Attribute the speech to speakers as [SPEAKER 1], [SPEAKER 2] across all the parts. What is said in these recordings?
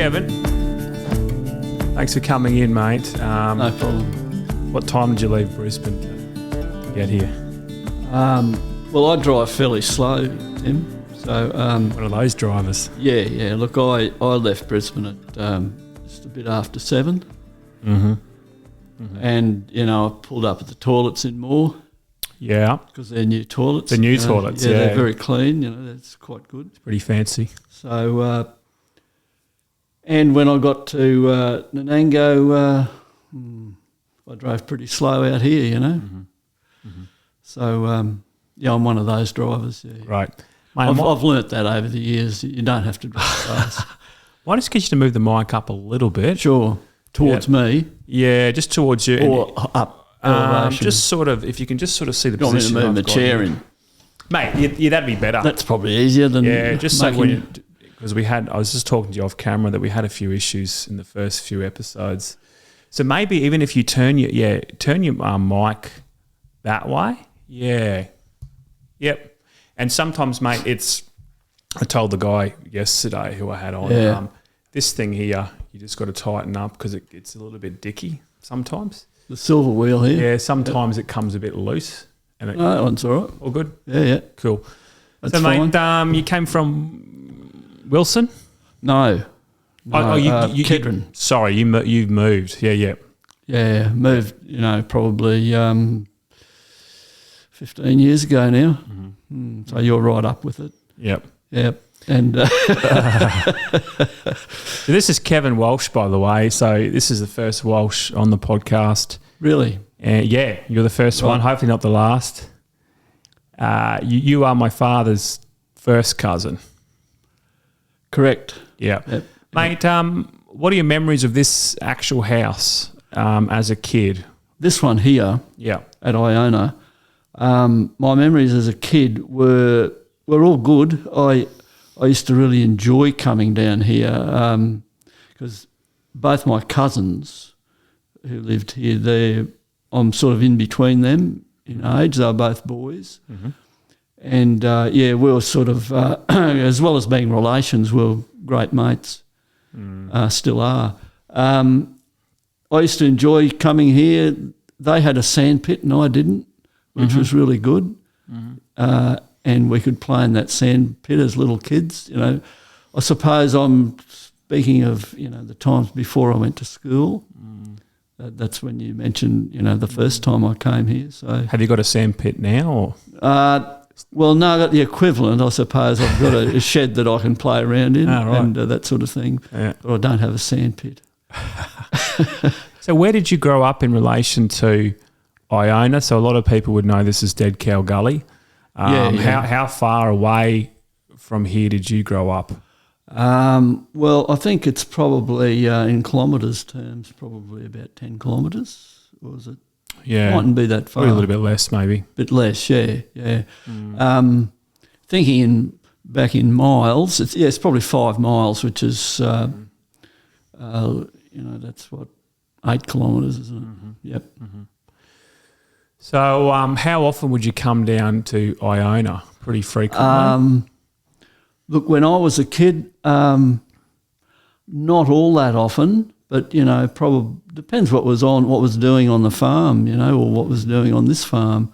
[SPEAKER 1] Kevin. Thanks for coming in, mate.
[SPEAKER 2] No problem.
[SPEAKER 1] What time did you leave Brisbane to get here?
[SPEAKER 2] Well, I drive fairly slow, Tim. So
[SPEAKER 1] One of those drivers.
[SPEAKER 2] yeah. Look, I left Brisbane at just a bit after 7.
[SPEAKER 1] Mm-hmm.
[SPEAKER 2] And, I pulled up at the toilets in Moore.
[SPEAKER 1] Yeah.
[SPEAKER 2] Because they're new toilets.
[SPEAKER 1] The new toilets, yeah.
[SPEAKER 2] They're very clean, that's quite good.
[SPEAKER 1] It's pretty fancy.
[SPEAKER 2] So, and when I got to Nanango, I drove pretty slow out here,
[SPEAKER 1] Mm-hmm. Mm-hmm.
[SPEAKER 2] So, I'm one of those drivers, yeah.
[SPEAKER 1] Right. Mate,
[SPEAKER 2] I've learnt that over the years. You don't have to drive fast.
[SPEAKER 1] Why don't I just get you to move the mic up a little bit?
[SPEAKER 2] Sure. Towards me?
[SPEAKER 1] Yeah, just towards you.
[SPEAKER 2] Or up elevation?
[SPEAKER 1] Just sort of, if you can just sort of see the
[SPEAKER 2] You want me to
[SPEAKER 1] position.
[SPEAKER 2] move the chair in?
[SPEAKER 1] Mate, yeah, that'd be better.
[SPEAKER 2] That's probably easier than
[SPEAKER 1] just so
[SPEAKER 2] making...
[SPEAKER 1] because I was just talking to you off camera that we had a few issues in the first few episodes. So maybe even if you turn your mic that way. Yeah. Yep. And sometimes, mate, I told the guy yesterday who I had on, this thing here, you just got to tighten up because it gets a little bit dicky sometimes.
[SPEAKER 2] The silver wheel here?
[SPEAKER 1] Yeah, sometimes it comes a bit loose. And
[SPEAKER 2] No, that one's all right.
[SPEAKER 1] All good?
[SPEAKER 2] Yeah.
[SPEAKER 1] Cool.
[SPEAKER 2] That's
[SPEAKER 1] so,
[SPEAKER 2] fine.
[SPEAKER 1] mate, you came from Wilson?
[SPEAKER 2] No.
[SPEAKER 1] Kedron. Sorry, you've moved. Yeah.
[SPEAKER 2] Yeah, moved, probably 15 years ago now.
[SPEAKER 1] Mm-hmm.
[SPEAKER 2] So you're right up with it.
[SPEAKER 1] Yep.
[SPEAKER 2] And
[SPEAKER 1] this is Kevin Walsh, by the way. So this is the first Walsh on the podcast.
[SPEAKER 2] Really?
[SPEAKER 1] Yeah, you're the first one. Hopefully not the last. You are my father's first cousin.
[SPEAKER 2] Correct.
[SPEAKER 1] Yeah.
[SPEAKER 2] Yep.
[SPEAKER 1] Mate, what are your memories of this actual house as a kid?
[SPEAKER 2] This one here at Iona, my memories as a kid were all good. I used to really enjoy coming down here because both my cousins who lived here, I'm sort of in between them in age. They were both boys. Mm-hmm. And, we were sort of, as well as being relations, we were great mates, still are. I used to enjoy coming here. They had a sand pit and I didn't, which was really good. Mm-hmm. And we could play in that sand pit as little kids. I suppose I'm speaking of, the times before I went to school. That's when you mentioned, the first time I came here. So
[SPEAKER 1] have you got a sand pit now? Or?
[SPEAKER 2] Well, no, I got the equivalent, I suppose. I've got a shed that I can play around in and that sort of thing. Yeah. But I don't have a sand pit.
[SPEAKER 1] So where did you grow up in relation to Iona? So a lot of people would know this is Dead Cow Gully. How far away from here did you grow up?
[SPEAKER 2] Well, I think it's probably, in kilometres terms, probably about 10 kilometres, was it?
[SPEAKER 1] Yeah.
[SPEAKER 2] Mightn't be that far.
[SPEAKER 1] Probably a little bit less, maybe.
[SPEAKER 2] Bit less, yeah. Thinking back in miles, it's probably 5 miles, which is, that's what, 8 kilometres, isn't it? Mm-hmm. Yep. Mm-hmm.
[SPEAKER 1] So how often would you come down to Iona? Pretty frequently?
[SPEAKER 2] Look, when I was a kid, not all that often, but, probably depends what was doing on the farm, or what was doing on this farm.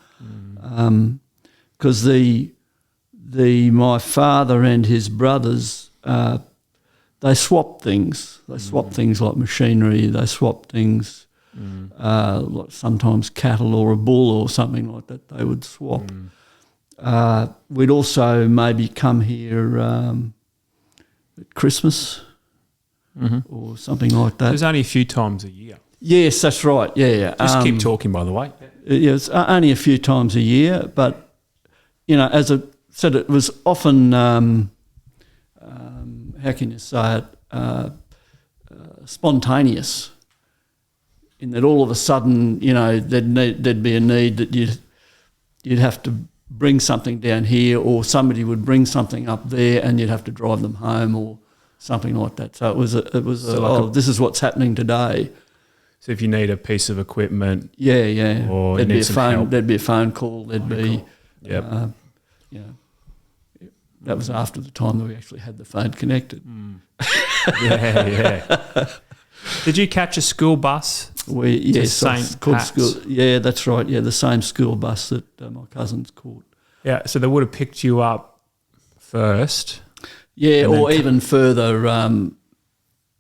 [SPEAKER 2] Because my father and his brothers, they swapped things. They swapped things like machinery. They swapped things like sometimes cattle or a bull or something like that they would swap. We'd also maybe come here at Christmas or something like that.
[SPEAKER 1] There's only a few times a year.
[SPEAKER 2] Yes, that's right. Yeah.
[SPEAKER 1] Just keep talking, by the way.
[SPEAKER 2] Yeah, it's only a few times a year, but, as I said, it was often, how can you say it, spontaneous, in that all of a sudden, there'd be a need that you'd have to bring something down here, or somebody would bring something up there and you'd have to drive them home or something like that. So this is what's happening today.
[SPEAKER 1] So if you need a piece of equipment,
[SPEAKER 2] or
[SPEAKER 1] there'd be a phone,
[SPEAKER 2] help. There'd be a phone call. There'd be, That was after the time that we actually had the phone connected.
[SPEAKER 1] Yeah. Did you catch a school bus?
[SPEAKER 2] Yeah, that's right. Yeah, the same school bus that my cousins caught.
[SPEAKER 1] Yeah, so they would have picked you up first.
[SPEAKER 2] Yeah, or even further.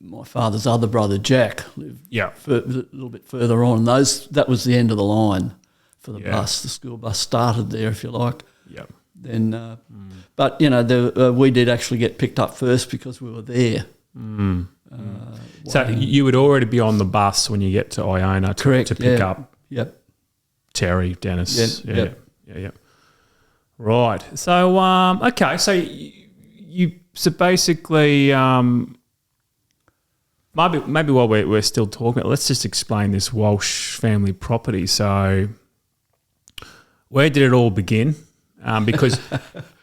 [SPEAKER 2] My father's other brother Jack lived a little bit further on. That was the end of the line for the bus. The school bus started there, if you like.
[SPEAKER 1] Yep.
[SPEAKER 2] Then, but we did actually get picked up first because we were there.
[SPEAKER 1] So you would already be on the bus when you get to Iona to pick up.
[SPEAKER 2] Yep.
[SPEAKER 1] Terry, Dennis. Yeah. Right. So okay. So so basically maybe while we're still talking, let's just explain this Walsh family property. So where did it all begin? Because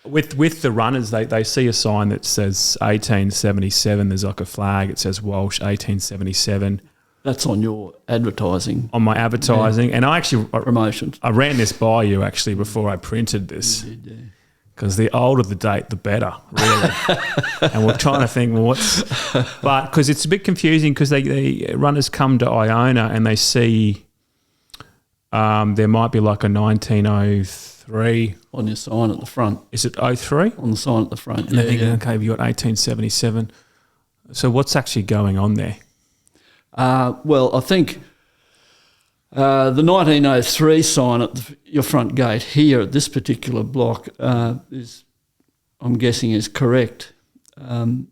[SPEAKER 1] with the runners, they see a sign that says 1877. There's like a flag. It says Walsh 1877.
[SPEAKER 2] That's on your advertising.
[SPEAKER 1] On my advertising. And I actually...
[SPEAKER 2] Promotions.
[SPEAKER 1] I ran this by you actually before I printed this.
[SPEAKER 2] You did, yeah.
[SPEAKER 1] Because the older the date, the better, really. And we're trying to think, well, but because it's a bit confusing because the runners come to Iona and they see there might be like a 1903
[SPEAKER 2] on your sign at the front.
[SPEAKER 1] Is it 03?
[SPEAKER 2] On the sign at the front.
[SPEAKER 1] And okay, you got 1877. So what's actually going on there?
[SPEAKER 2] Well, I think the 1903 sign at your front gate here at this particular block is, I'm guessing, is correct. I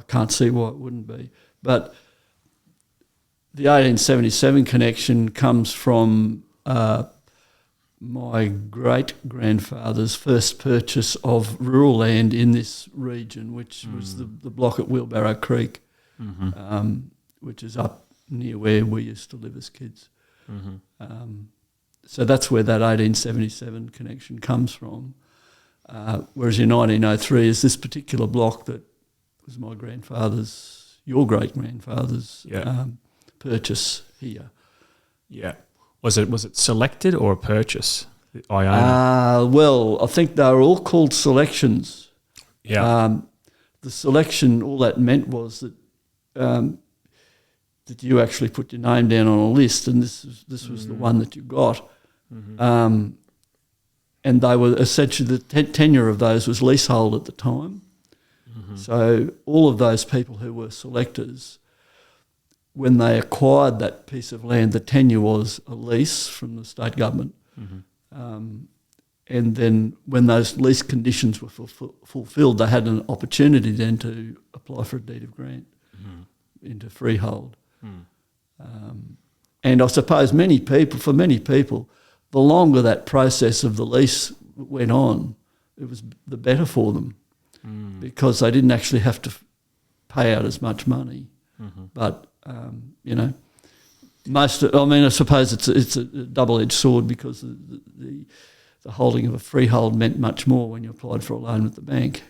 [SPEAKER 2] can't see why it wouldn't be. But the 1877 connection comes from my great-grandfather's first purchase of rural land in this region, which was the block at Wheelbarrow Creek, which is up near where we used to live as kids. So that's where that 1877 connection comes from. Whereas in 1903 is this particular block that was my grandfather's, your great-grandfather's purchase here. Yeah.
[SPEAKER 1] Was it selected or a purchase? Iona?
[SPEAKER 2] Well, I think they were all called selections.
[SPEAKER 1] Yeah.
[SPEAKER 2] The selection, all that meant was that that you actually put your name down on a list, and this was the one that you got. And they were essentially, the tenure of those was leasehold at the time. So all of those people who were selectors, when they acquired that piece of land, the tenure was a lease from the state government. And then when those lease conditions were fulfilled, they had an opportunity then to apply for a deed of grant into freehold. And I suppose for many people, the longer that process of the lease went on, it was the better for them because they didn't actually have to pay out as much money. But, I suppose it's a double-edged sword because the holding of a freehold meant much more when you applied for a loan at the bank.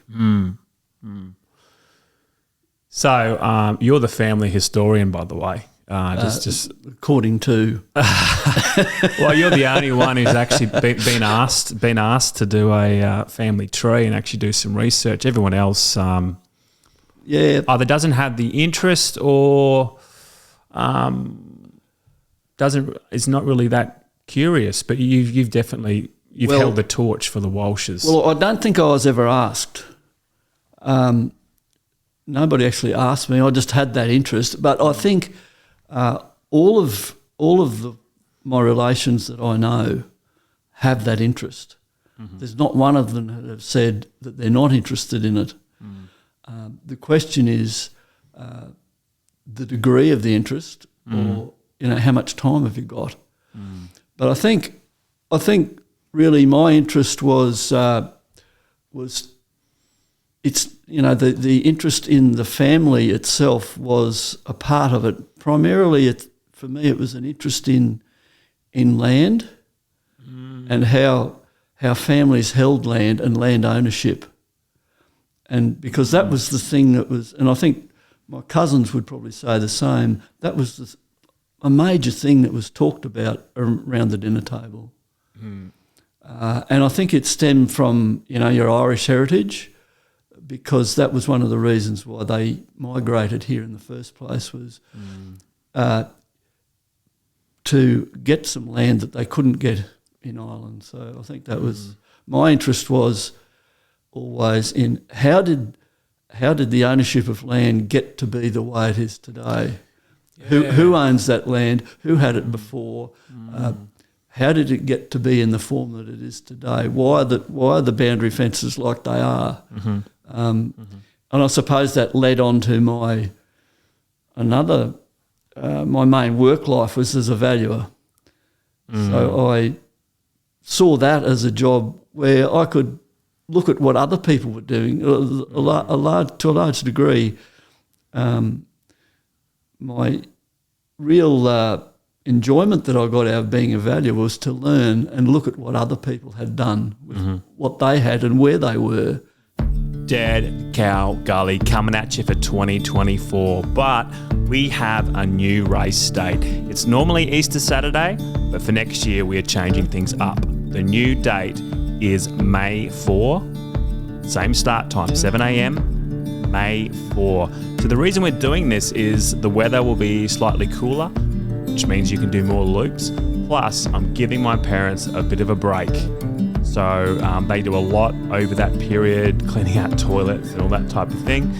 [SPEAKER 1] So you're the family historian, by the way. Just
[SPEAKER 2] according to,
[SPEAKER 1] well, you're the only one who's actually been asked to do a family tree and actually do some research. Everyone else, either doesn't have the interest or is not really that curious. But you've definitely held the torch for the Walshes.
[SPEAKER 2] Well, I don't think I was ever asked. Nobody actually asked me. I just had that interest. But I think all of my relations that I know have that interest. There's not one of them that have said that they're not interested in it. The question is the degree of the interest, or how much time have you got? But I think really my interest was it's the interest in the family itself was a part of it. Primarily, for me, it was an interest in land and how families held land and land ownership. And because that was the thing that was, and I think my cousins would probably say the same, that was a major thing that was talked about around the dinner table. And I think it stemmed from, your Irish heritage, because that was one of the reasons why they migrated here in the first place, was to get some land that they couldn't get in Ireland. So I think that was my interest, was always in how did the ownership of land get to be the way it is today? Yeah. Who owns that land? Who had it before? How did it get to be in the form that it is today? Why are the boundary fences like they are? And I suppose that led on to my main work life was as a valuer. So I saw that as a job where I could look at what other people were doing. To a large degree, my real enjoyment that I got out of being a valuer was to learn and look at what other people had done with what they had and where they were.
[SPEAKER 1] Dead Cow Gully coming at you for 2024, but we have a new race date. It's normally Easter Saturday, but for next year we are changing things up. The new date is May 4, same start time, 7 a.m, May 4. So the reason we're doing this is the weather will be slightly cooler, which means you can do more loops. Plus, I'm giving my parents a bit of a break. So they do a lot over that period, cleaning out toilets and all that type of thing.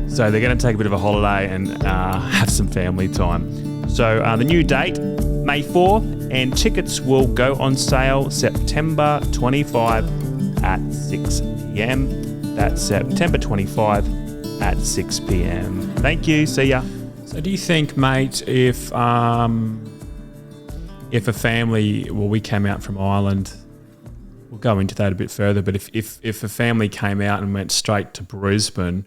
[SPEAKER 1] So they're going to take a bit of a holiday and have some family time. So the new date, May 4, and tickets will go on sale September 25 at 6 p.m. That's September 25 at 6 p.m. Thank you. See ya. So do you think, mate, if a family, well, we came out from Ireland, we'll go into that a bit further, but if a family came out and went straight to Brisbane,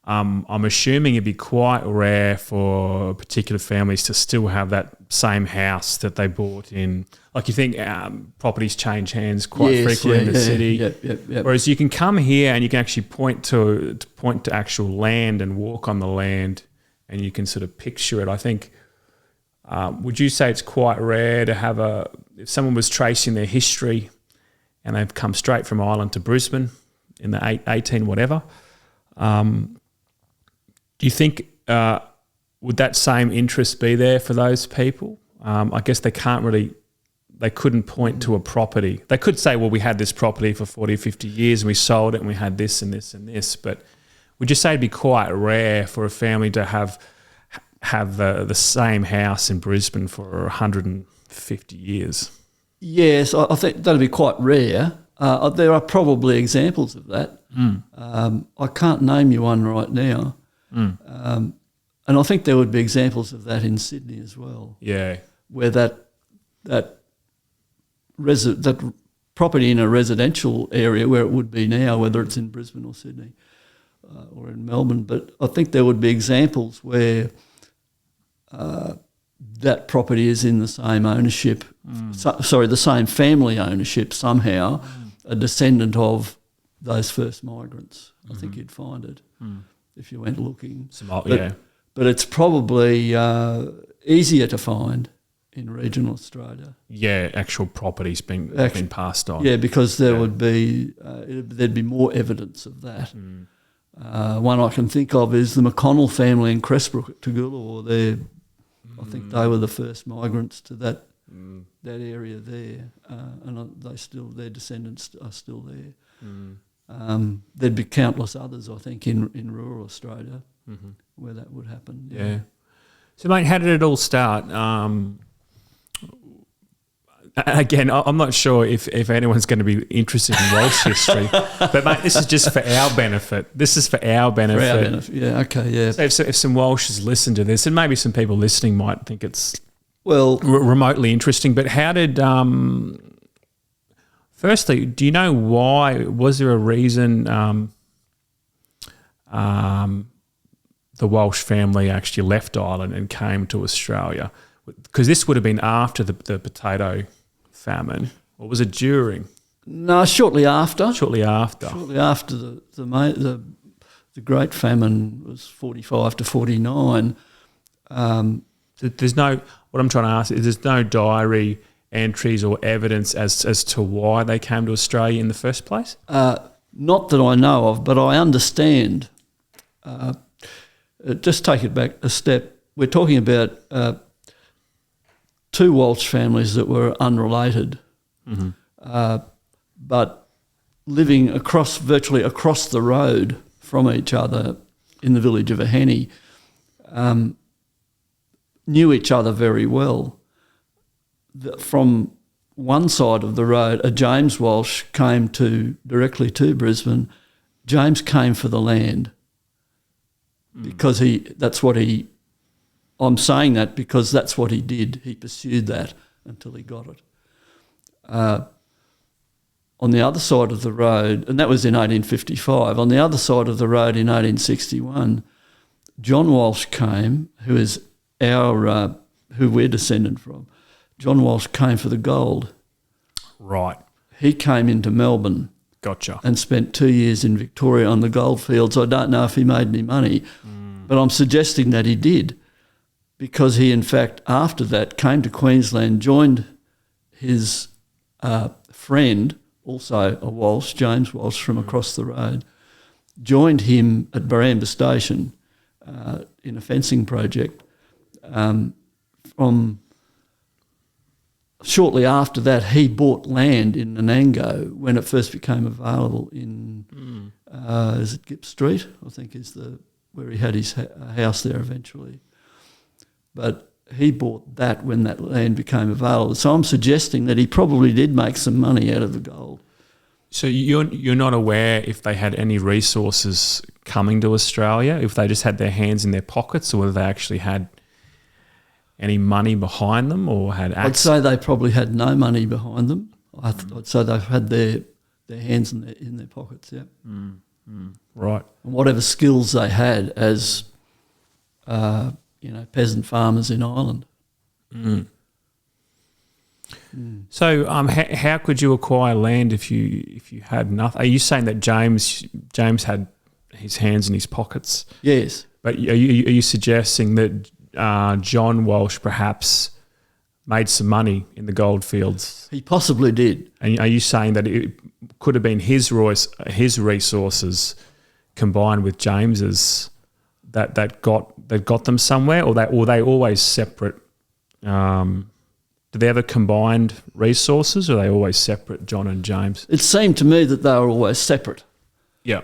[SPEAKER 1] I'm assuming it'd be quite rare for particular families to still have that same house that they bought in. Like, you think properties change hands quite frequently in the city.
[SPEAKER 2] Yep.
[SPEAKER 1] Whereas you can come here and you can actually point to actual land and walk on the land, and you can sort of picture it. I think, would you say it's quite rare to have if someone was tracing their history and they've come straight from Ireland to Brisbane in the 18 whatever, do you think would that same interest be there for those people? I guess they couldn't point to a property. They could say, well, we had this property for 40 or 50 years and we sold it and we had this and this and this, but would you say it'd be quite rare for a family to have the same house in Brisbane for 150 years? Yes,
[SPEAKER 2] I think that'd be quite rare. There are probably examples of that. I can't name you one right now. And I think there would be examples of that in Sydney as well.
[SPEAKER 1] Yeah,
[SPEAKER 2] where that property in a residential area where it would be now, whether it's in Brisbane or Sydney or in Melbourne, but I think there would be examples where that property is in the same ownership, the same family ownership somehow, a descendant of those first migrants. I think you'd find it if you went looking. But it's probably easier to find in regional Australia.
[SPEAKER 1] Yeah, actual properties being passed on.
[SPEAKER 2] Yeah, because there'd be more evidence of that. One I can think of is the McConnell family in Crestbrook at Toogoolawah. I think they were the first migrants to that area there, and their descendants are still there. There'd be countless others, I think, in rural Australia where that would happen.
[SPEAKER 1] Yeah. So, mate, how did it all start? Again, I'm not sure if anyone's going to be interested in Walsh history, but, mate, this is just for our benefit.
[SPEAKER 2] Yeah, okay, yeah.
[SPEAKER 1] So if some Walshers listen to this, and maybe some people listening might think it's remotely interesting, but how did... Firstly, do you know why? Was there a reason the Walsh family actually left Ireland and came to Australia? Because this would have been after the potato famine, or was it during?
[SPEAKER 2] No, shortly after.
[SPEAKER 1] Shortly after
[SPEAKER 2] the Great Famine was 45 to 49.
[SPEAKER 1] There's no. What I'm trying to ask is, there's no diary entries or evidence as to why they came to Australia in the first place?
[SPEAKER 2] Not that I know of, but I understand. Just take it back a step. We're talking about two Walsh families that were unrelated, but living virtually across the road from each other in the village of Aheny, knew each other very well. From one side of the road, a James Walsh came directly to Brisbane. James came for the land because I'm saying that because that's what he did. He pursued that until he got it. On the other side of the road, and that was in 1855, on the other side of the road in 1861, John Walsh came, who is who we're descended from. John Walsh came for the gold.
[SPEAKER 1] Right.
[SPEAKER 2] He came into Melbourne.
[SPEAKER 1] Gotcha.
[SPEAKER 2] And spent 2 years in Victoria on the gold fields. I don't know if he made any money, but I'm suggesting that he did, because he, in fact, after that, came to Queensland, joined his friend, also a Walsh, James Walsh from across the road, joined him at Baramba Station in a fencing project. From shortly after that, he bought land in Nanango when it first became available in, is it Gipp Street? I think is where he had his house there eventually. But he bought that when that land became available. So I'm suggesting that he probably did make some money out of the gold.
[SPEAKER 1] So you're not aware if they had any resources coming to Australia, if they just had their hands in their pockets, or whether they actually had any money behind them or had access?
[SPEAKER 2] I'd say they probably had no money behind them. I'd say they've had their hands in their pockets, yeah.
[SPEAKER 1] Right.
[SPEAKER 2] And whatever skills they had as, peasant farmers in Ireland.
[SPEAKER 1] So how could you acquire land if you had nothing? Are you saying that James had his hands in his pockets?
[SPEAKER 2] Yes.
[SPEAKER 1] But are you suggesting that John Walsh perhaps made some money in the gold fields?
[SPEAKER 2] He possibly did.
[SPEAKER 1] And are you saying that it could have been his resources combined with James's that got them somewhere, or they always separate? Do they ever combined resources, or are they always separate, John and James?
[SPEAKER 2] It seemed to me that they were always separate.
[SPEAKER 1] Yeah.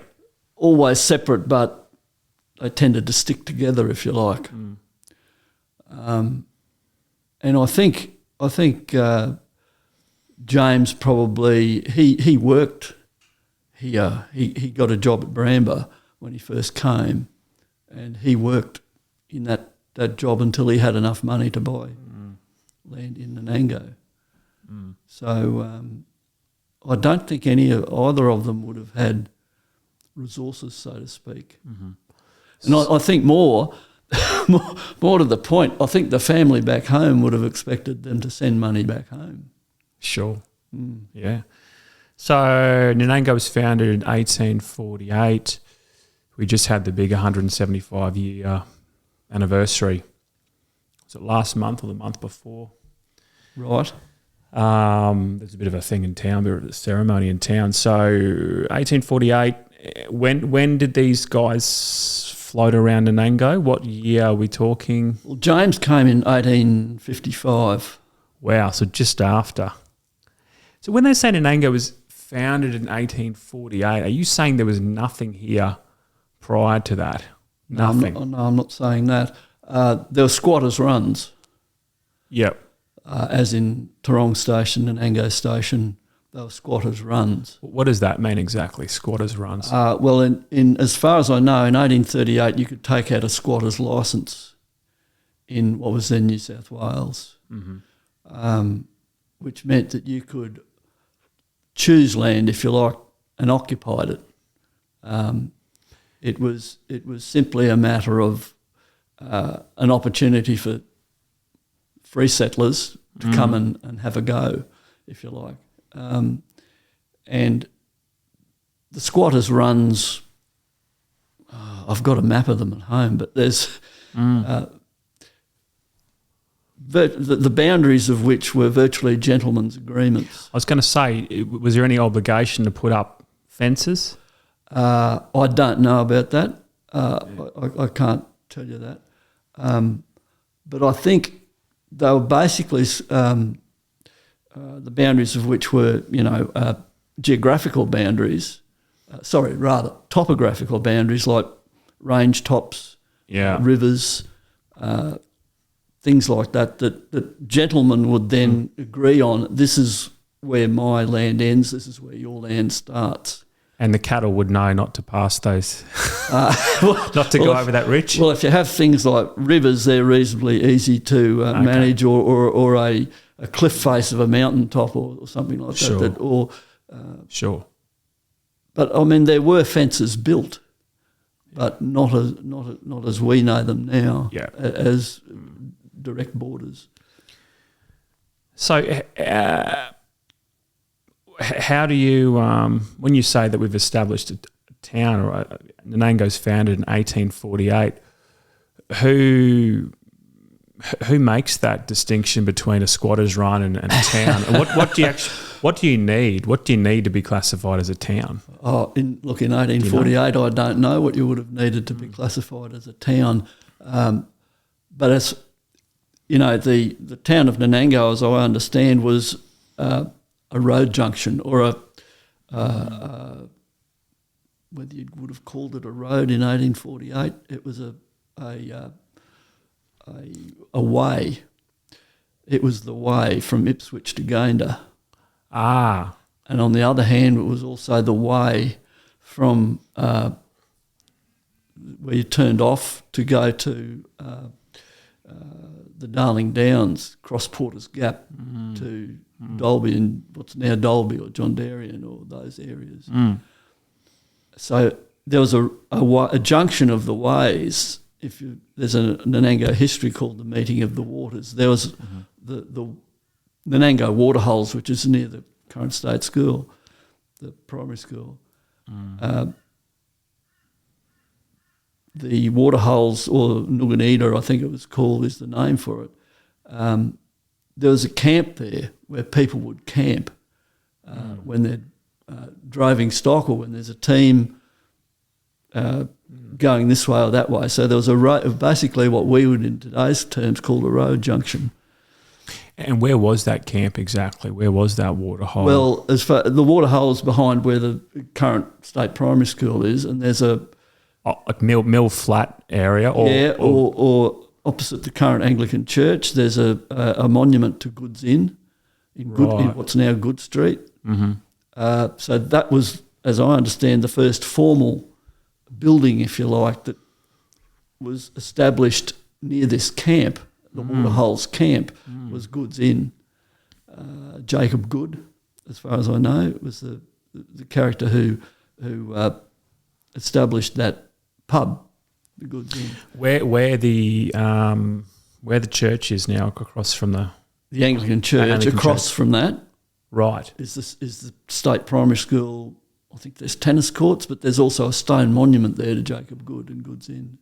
[SPEAKER 2] Always separate, but they tended to stick together, if you like. And I think James probably he worked here. He got a job at Baramba when he first came, and he worked in that job until he had enough money to buy land in Nanango. So I don't think either of them would have had resources, so to speak. And I think more to the point, I think the family back home would have expected them to send money back home.
[SPEAKER 1] Sure. Yeah. So Nanango was founded in 1848. We just had the big 175-year anniversary. Was it last month or the month before?
[SPEAKER 2] Right.
[SPEAKER 1] There's a bit of a thing in town, a ceremony in town. So 1848, when did these guys float around Nanango? What year are we talking?
[SPEAKER 2] Well, James came in 1855.
[SPEAKER 1] Wow, so just after. So when they say Nanango was founded in 1848, are you saying there was nothing here prior to that? Nothing?
[SPEAKER 2] No, I'm not saying that. There were squatters' runs.
[SPEAKER 1] Yep.
[SPEAKER 2] As in Tarong Station and Nanango Station, they were squatters' runs.
[SPEAKER 1] What does that mean exactly, squatters' runs?
[SPEAKER 2] Well, in as far as I know, in 1838 you could take out a squatter's licence in what was then New South Wales, which meant that you could choose land, if you like, and occupied it. It was simply a matter of an opportunity for free settlers to come and have a go, if you like. And the squatters' runs, I've got a map of them at home, but there's the boundaries of which were virtually gentlemen's agreements.
[SPEAKER 1] I was going to say, was there any obligation to put up fences?
[SPEAKER 2] I don't know about that. I can't tell you that. But I think they were basically the boundaries of which were, geographical boundaries. Topographical boundaries like range tops, rivers, things like that gentlemen would then agree on. This is where my land ends. This is where your land starts.
[SPEAKER 1] And the cattle would know not to pass those, not to go over that ridge.
[SPEAKER 2] Well, if you have things like rivers, they're reasonably easy to manage, or a cliff face of a mountain top or something like that.
[SPEAKER 1] Sure.
[SPEAKER 2] But I mean, there were fences built, but not as we know them now, as direct borders.
[SPEAKER 1] So. How do you, when you say that we've established a town, or Nanango's founded in 1848, who makes that distinction between a squatter's run and a town? And what do you need? What do you need to be classified as a town?
[SPEAKER 2] In 1848, I don't know what you would have needed to be classified as a town, but it's, the town of Nanango, as I understand, was a road junction, or whether you would have called it a road in 1848, it was a way. It was the way from Ipswich to Gayndah. And on the other hand, it was also the way from where you turned off to go to the Darling Downs, cross Porter's Gap to Dalby, and what's now Dalby or John Darien or those areas. So there was a junction of the ways. There's a Nanango history called the Meeting of the Waters. There was the Nanango Waterholes, which is near the current state school, the primary school. The Waterholes, or Nuganida, I think it was called, is the name for it. There was a camp there where people would camp when they're driving stock, or when there's a team going this way or that way. So there was a road, basically what we would in today's terms call a road junction.
[SPEAKER 1] And where was that camp exactly? Where was that waterhole?
[SPEAKER 2] Well, as far the waterhole's behind where the current state primary school is, and there's a
[SPEAKER 1] Mill Flat area,
[SPEAKER 2] or opposite the current Anglican church. There's a monument to Goods Inn in what's now Good Street. So that was, as I understand, the first formal building, if you like, that was established near this camp. The Waterholes camp was Goods Inn. Jacob Good, as far as I know, was the character who established that pub, the Goods Inn.
[SPEAKER 1] Where the church is now, across from the
[SPEAKER 2] Anglican church, across from that,
[SPEAKER 1] right,
[SPEAKER 2] is the state primary school. I think there's tennis courts, but there's also a stone monument there to Jacob Good and Goods Inn.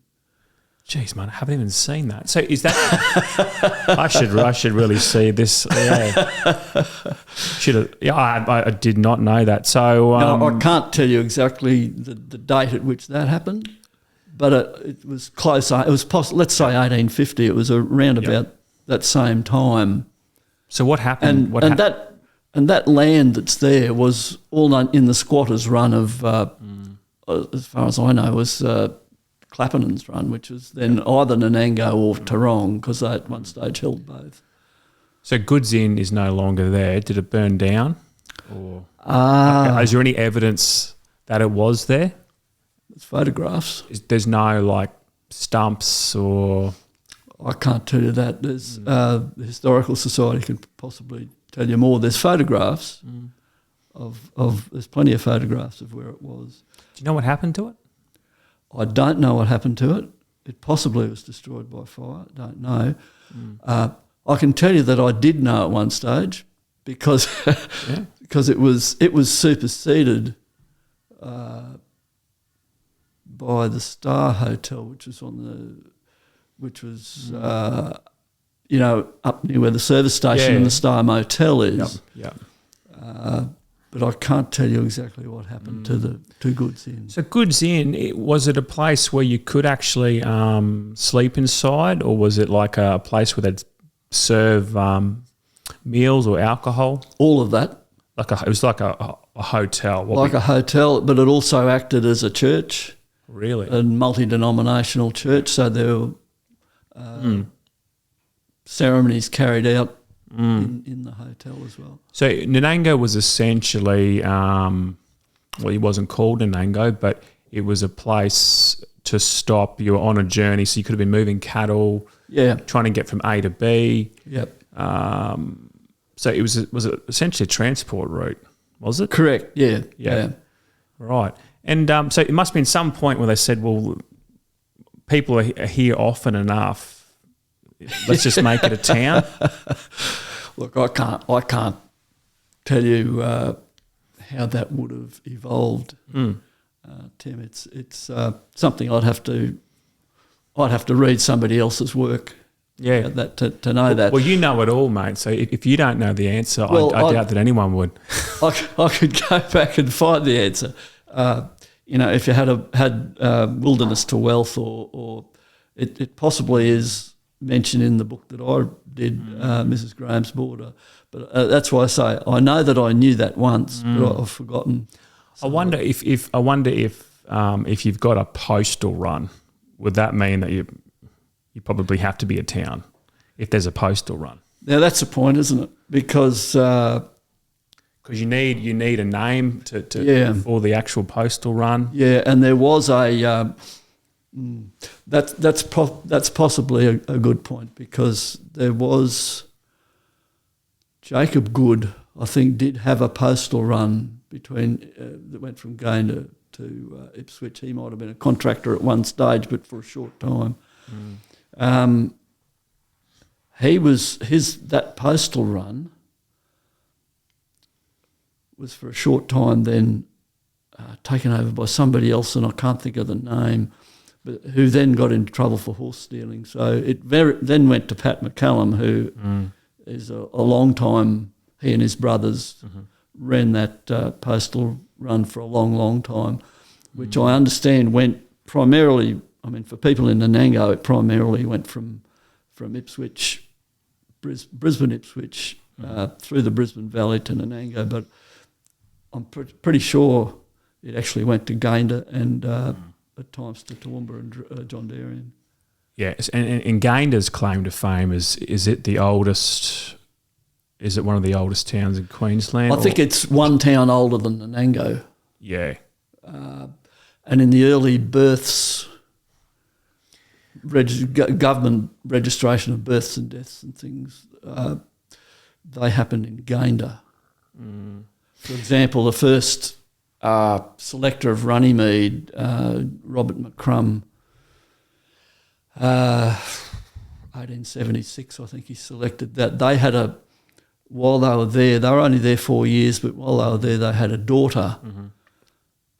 [SPEAKER 1] Jeez, man, I haven't even seen that. So is that? I should really see this. Yeah, should have. Yeah, I did not know that. So
[SPEAKER 2] no, I can't tell you exactly the date at which that happened, but it was close. It was let's say 1850. It was around about that same time.
[SPEAKER 1] So what happened?
[SPEAKER 2] And that land that's there was all in the squatters' run of, as far as I know, was Clapperton's run, which was then either Nanango or Tarong, because they at one stage held both.
[SPEAKER 1] So Goods Inn is no longer there. Did it burn down? Or is there any evidence that it was there?
[SPEAKER 2] It's photographs.
[SPEAKER 1] There's no stumps or...
[SPEAKER 2] I can't tell you that. There's the Historical Society can possibly tell you more. There's photographs of there's plenty of photographs of where it was.
[SPEAKER 1] Do you know what happened to it?
[SPEAKER 2] I don't know what happened to it. It possibly was destroyed by fire. I don't know. I can tell you that I did know at one stage because because it was superseded by the Star Hotel, which was up near where the service station and the Star Motel is.
[SPEAKER 1] Yep.
[SPEAKER 2] but I can't tell you exactly what happened to Goods Inn.
[SPEAKER 1] So Goods Inn, was it a place where you could actually sleep inside, or was it like a place where they'd serve meals or alcohol?
[SPEAKER 2] All of that.
[SPEAKER 1] It was like a hotel.
[SPEAKER 2] A hotel, but it also acted as a church.
[SPEAKER 1] Really?
[SPEAKER 2] A multi-denominational church, so there were ceremonies carried out in the hotel as well.
[SPEAKER 1] So Nanango was essentially, it wasn't called Nanango, but it was a place to stop. You were on a journey, so you could have been moving cattle, trying to get from A to B.
[SPEAKER 2] Yep.
[SPEAKER 1] So was it essentially a transport route, was it?
[SPEAKER 2] Correct, yeah.
[SPEAKER 1] Right. And so it must have been some point where they said, well, people are here often enough. Let's just make it a town.
[SPEAKER 2] Look, I can't tell you how that would have evolved, Tim. It's something I'd have to read somebody else's work.
[SPEAKER 1] Yeah,
[SPEAKER 2] to know that.
[SPEAKER 1] Well, you know it all, mate. So if you don't know the answer, I doubt that anyone would.
[SPEAKER 2] I could go back and find the answer. If you had Wilderness to Wealth, or it possibly is mentioned in the book that I did, Mrs. Graham's Border. But that's why I say I know that I knew that once, but I've forgotten.
[SPEAKER 1] I wonder if you've got a postal run, would that mean that you probably have to be a town if there's a postal run?
[SPEAKER 2] Now that's the point, isn't it? Because
[SPEAKER 1] you need a name for the actual postal run.
[SPEAKER 2] Yeah, and there was a that's possibly a good point, because there was Jacob Good, I think, did have a postal run between that went from Gayndah to Ipswich. He might have been a contractor at one stage, but for a short time. That postal run was for a short time, then taken over by somebody else, and I can't think of the name, but who then got into trouble for horse stealing. So it then went to Pat McCallum, who is a long time. He and his brothers ran that postal run for a long, long time, which I understand went primarily. I mean, for people in Nanango, it primarily went from Ipswich, Brisbane, Ipswich, through the Brisbane Valley to Nanango. But I'm pretty sure it actually went to Gayndah and at times to Toowoomba and John Darien.
[SPEAKER 1] Yes, and Gayndah's claim to fame is it the oldest? Is it one of the oldest towns in Queensland?
[SPEAKER 2] I think it's one town older than Nanango.
[SPEAKER 1] Yeah.
[SPEAKER 2] And in the early births, government registration of births and deaths and things, they happened in Gayndah. For example, the first selector of Runnymede, Robert McCrum, 1876, I think he selected that. They had while they were there, they were only there 4 years, but while they were there, they had a daughter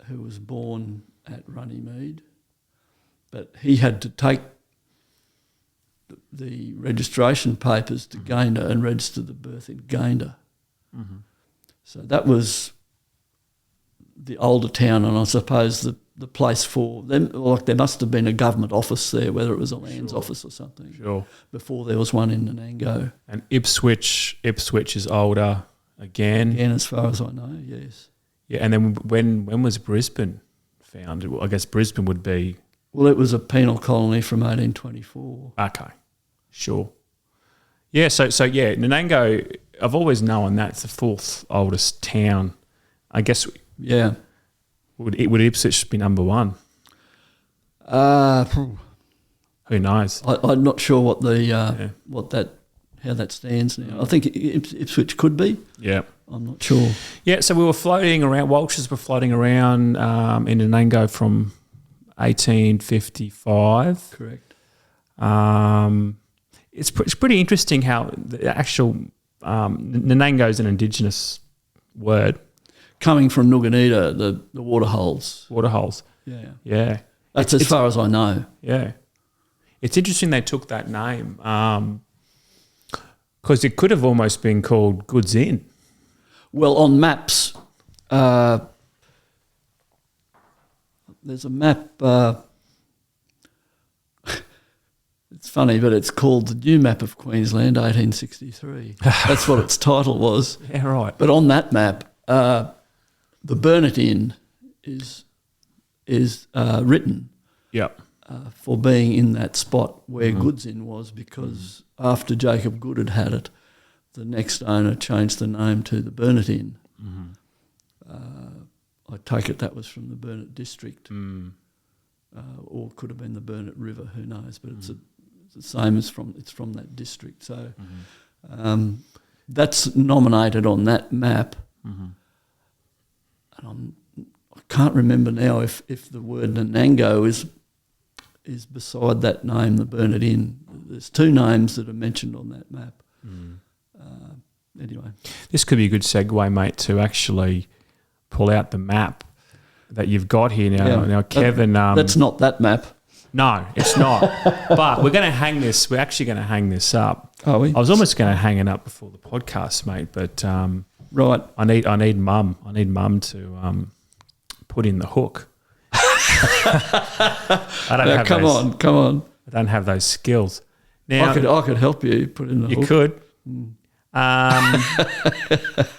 [SPEAKER 2] who was born at Runnymede. But he had to take the registration papers to Gayndah and register the birth in Gayndah. So that was the older town, and I suppose the place for them, like there must have been a government office there, whether it was a lands office or something.
[SPEAKER 1] Sure.
[SPEAKER 2] Before there was one in Nanango.
[SPEAKER 1] And Ipswich is older again.
[SPEAKER 2] Again, as far as I know, yes.
[SPEAKER 1] Yeah, and then when was Brisbane founded? Well, I guess Brisbane would be...
[SPEAKER 2] Well, it was a penal colony from 1824.
[SPEAKER 1] Okay, sure. Yeah, so Nanango, I've always known that's the fourth oldest town. I guess...
[SPEAKER 2] Yeah.
[SPEAKER 1] Would Ipswich be number one? Who knows?
[SPEAKER 2] I'm not sure what how that stands now. I think Ipswich could be.
[SPEAKER 1] Yeah.
[SPEAKER 2] I'm not sure.
[SPEAKER 1] Yeah, so we were floating around, Walsh's were floating around in Nanango from 1855.
[SPEAKER 2] Correct.
[SPEAKER 1] It's pretty interesting how the actual Nanango is an Indigenous word.
[SPEAKER 2] Coming from Nuganita, the waterholes.
[SPEAKER 1] Waterholes.
[SPEAKER 2] Yeah.
[SPEAKER 1] Yeah.
[SPEAKER 2] That's as far as I know.
[SPEAKER 1] Yeah. It's interesting they took that name because it could have almost been called Goods Inn.
[SPEAKER 2] Well, on maps, There's a map. It's funny, but it's called the New Map of Queensland, 1863. That's what its title was.
[SPEAKER 1] Yeah, right.
[SPEAKER 2] But on that map, the Burnet Inn is written
[SPEAKER 1] Yep.
[SPEAKER 2] for being in that spot where Goods Inn was, because after Jacob Good had it, the next owner changed the name to the Burnet Inn. I take it that was from the Burnet district, or could have been the Burnet River, who knows? But it's the same as it's from that district. So that's nominated on that map, and I can't remember now if the word Nanango is beside that name, the Burnet Inn. There's two names that are mentioned on that map. Anyway,
[SPEAKER 1] this could be a good segue, mate, to actually pull out the map that you've got here now.
[SPEAKER 2] Yeah.
[SPEAKER 1] Now, Kevin,
[SPEAKER 2] that's not that map.
[SPEAKER 1] no, it's not. But we're going to hang this. We're actually going to hang this up.
[SPEAKER 2] Are we?
[SPEAKER 1] I was almost going to hang it up before the podcast, mate. But
[SPEAKER 2] Right.
[SPEAKER 1] I need mum. I need mum to put in the hook. I don't have
[SPEAKER 2] Come
[SPEAKER 1] those,
[SPEAKER 2] on.
[SPEAKER 1] I don't have those skills. Now
[SPEAKER 2] I could help you put in the
[SPEAKER 1] you
[SPEAKER 2] hook.
[SPEAKER 1] could.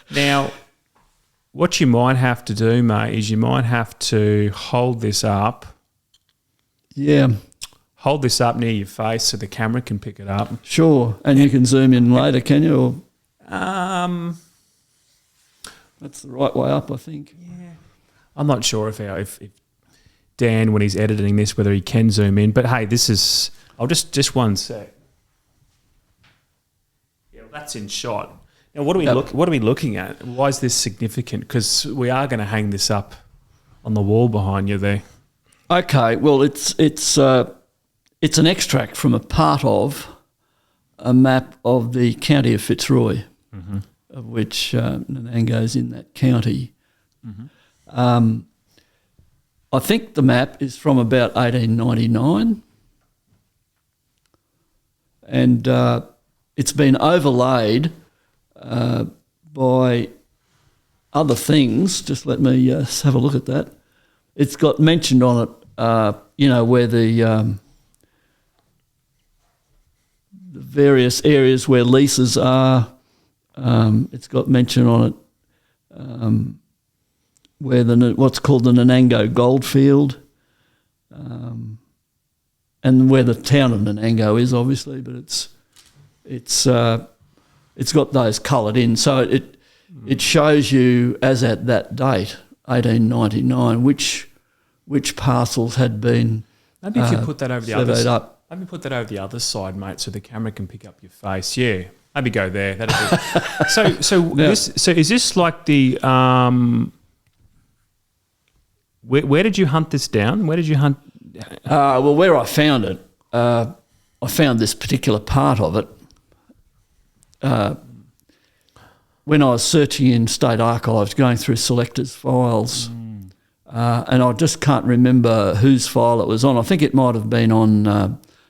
[SPEAKER 1] Now, what you might have to do, mate, is you might have to hold this up.
[SPEAKER 2] Yeah,
[SPEAKER 1] Hold this up near your face so the camera can pick it up.
[SPEAKER 2] sure. And you can zoom in later, can you? Or that's the right way up, I think.
[SPEAKER 1] I'm not sure if Dan, when he's editing this, whether he can zoom in. But hey, this is. I'll just one sec. Yeah, well, that's in shot. Now, what are we What are we looking at? Why is this significant? Because we are going to hang this up on the wall behind you there.
[SPEAKER 2] Okay, well, it's an extract from a part of a map of the county of Fitzroy, of which Nanango's in that county. I think the map is from about 1899, and it's been overlaid by other things. Just let me have a look at that. It's got mentioned on it, where the various areas where leases are. It's got mention on it where what's called the Nanango goldfield, and where the town of Nanango is, obviously, but it's got those coloured in, so it shows you as at that date, 1899, which parcels had been.
[SPEAKER 1] Maybe if you put that over the other side.
[SPEAKER 2] up.
[SPEAKER 1] Maybe put that over the other side, mate, so the camera can pick up your face. Yeah, maybe go there. That'd be.
[SPEAKER 2] Yeah.
[SPEAKER 1] So is this like the? Where did you hunt this down? Where did you hunt?
[SPEAKER 2] Well, where I found it, I found this particular part of it when I was searching in state archives, going through selectors' files, and I just can't remember whose file it was on. I think it might have been on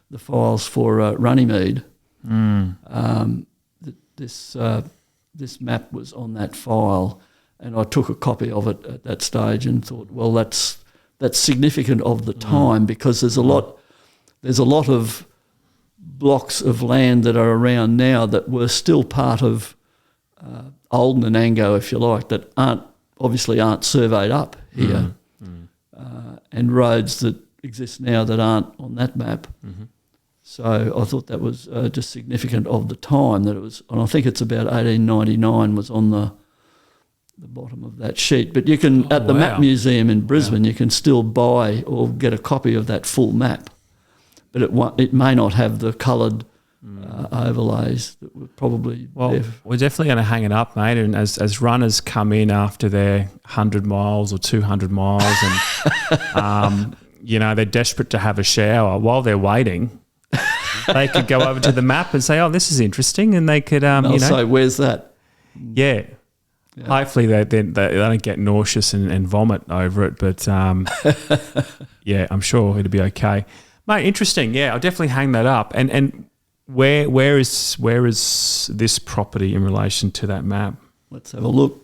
[SPEAKER 2] the files for Runnymede. This map was on that file, and I took a copy of it at that stage and thought, well, that's significant of the time, because there's a lot of blocks of land that are around now that were still part of old Nanango, if you like, that aren't surveyed up here, and roads that exist now that aren't on that map. So I thought that was just significant of the time that it was, and I think it's about 1899 was on the bottom of that sheet. But you can, at the Map Museum in Brisbane, you can still buy or get a copy of that full map, but it may not have the coloured overlays that were probably there.
[SPEAKER 1] We're definitely going to hang it up, mate. And as runners come in after their 100 miles or 200 miles and, they're desperate to have a shower, while they're waiting, they could go over to the map and say, oh, this is interesting. And they could,
[SPEAKER 2] say, where's that?
[SPEAKER 1] Yeah. Hopefully they don't get nauseous and vomit over it. But, yeah, I'm sure it'll be okay. Mate, interesting. Yeah, I'll definitely hang that up. And where is this property in relation to that map?
[SPEAKER 2] Let's have a look.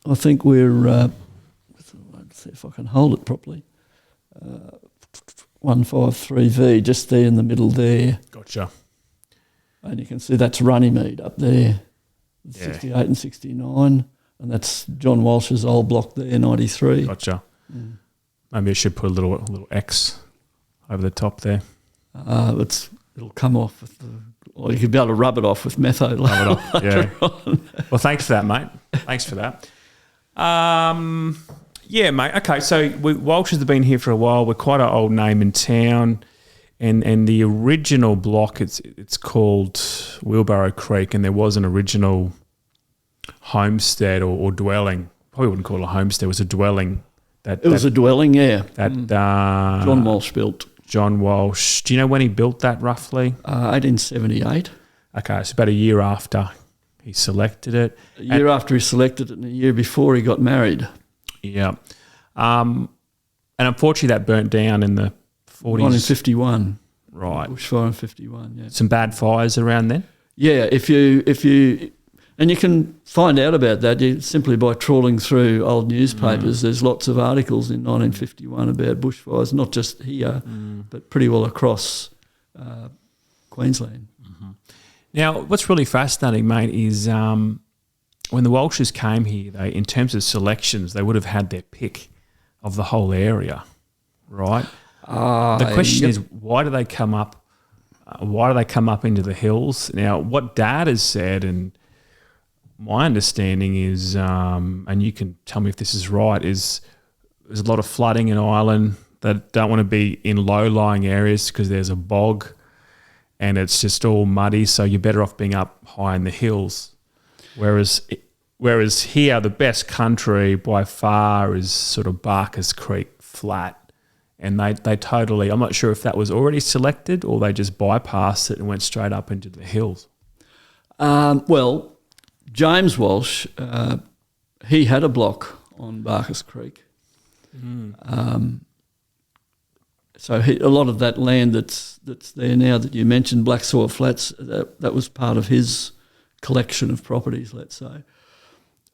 [SPEAKER 2] I think we're, let's see if I can hold it properly, 153V, just there in the middle there.
[SPEAKER 1] Gotcha.
[SPEAKER 2] And you can see that's Runnymede up there,
[SPEAKER 1] Yeah.
[SPEAKER 2] 68 and 69. And that's John Walsh's old block there, 93.
[SPEAKER 1] Gotcha. Maybe I should put a little X over the top there.
[SPEAKER 2] It'll come off with or you could be able to rub it off with metho later on.
[SPEAKER 1] Well, thanks for that, mate. Thanks for that. Yeah, mate. Okay, so Walsh's have been here for a while. We're quite an old name in town, and the original block it's called Wheelbarrow Creek, and there was an original homestead or dwelling. Probably wouldn't call it a homestead. It was a dwelling.
[SPEAKER 2] It was a dwelling, yeah.
[SPEAKER 1] That
[SPEAKER 2] John Walsh built.
[SPEAKER 1] John Walsh. Do you know when he built that roughly?
[SPEAKER 2] 1878.
[SPEAKER 1] Okay, so about a year after he selected it.
[SPEAKER 2] A year after he selected it and a year before he got married.
[SPEAKER 1] Yeah. And unfortunately that burnt down in the 40s.
[SPEAKER 2] 1951.
[SPEAKER 1] Right.
[SPEAKER 2] Bushfire in 51, yeah.
[SPEAKER 1] Some bad fires around then?
[SPEAKER 2] Yeah, if you and you can find out about that simply by trawling through old newspapers. There's lots of articles in 1951 about bushfires, not just here, but pretty well across Queensland.
[SPEAKER 1] Now, what's really fascinating, mate, is when the Walshes came here, they, in terms of selections, they would have had their pick of the whole area, right? The question is, why do they come up? Why do they come up into the hills? Now, what Dad has said, and my understanding is, and you can tell me if this is right, is there's a lot of flooding in Ireland that don't want to be in low-lying areas because there's a bog and it's just all muddy, so you're better off being up high in the hills. Whereas here, the best country by far is sort of Barker's Creek flat. And they totally, I'm not sure if that was already selected or they just bypassed it and went straight up into the hills.
[SPEAKER 2] Well, James Walsh, he had a block on Barker's Creek. So a lot of that land that's there now that you mentioned, Black Soil Flats, that was part of his collection of properties, let's say.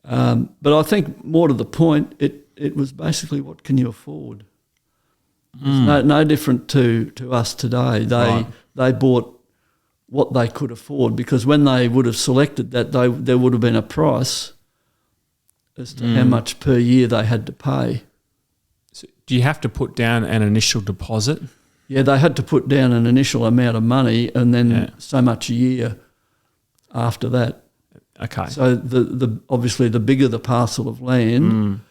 [SPEAKER 2] But I think more to the point, it was basically what can you afford? It's no different to us today. They bought what they could afford, because when they would have selected that, there would have been a price as to how much per year they had to pay.
[SPEAKER 1] So do you have to put down an initial deposit?
[SPEAKER 2] Yeah, they had to put down an initial amount of money and then so much a year after that.
[SPEAKER 1] Okay.
[SPEAKER 2] So the obviously the bigger the parcel of land,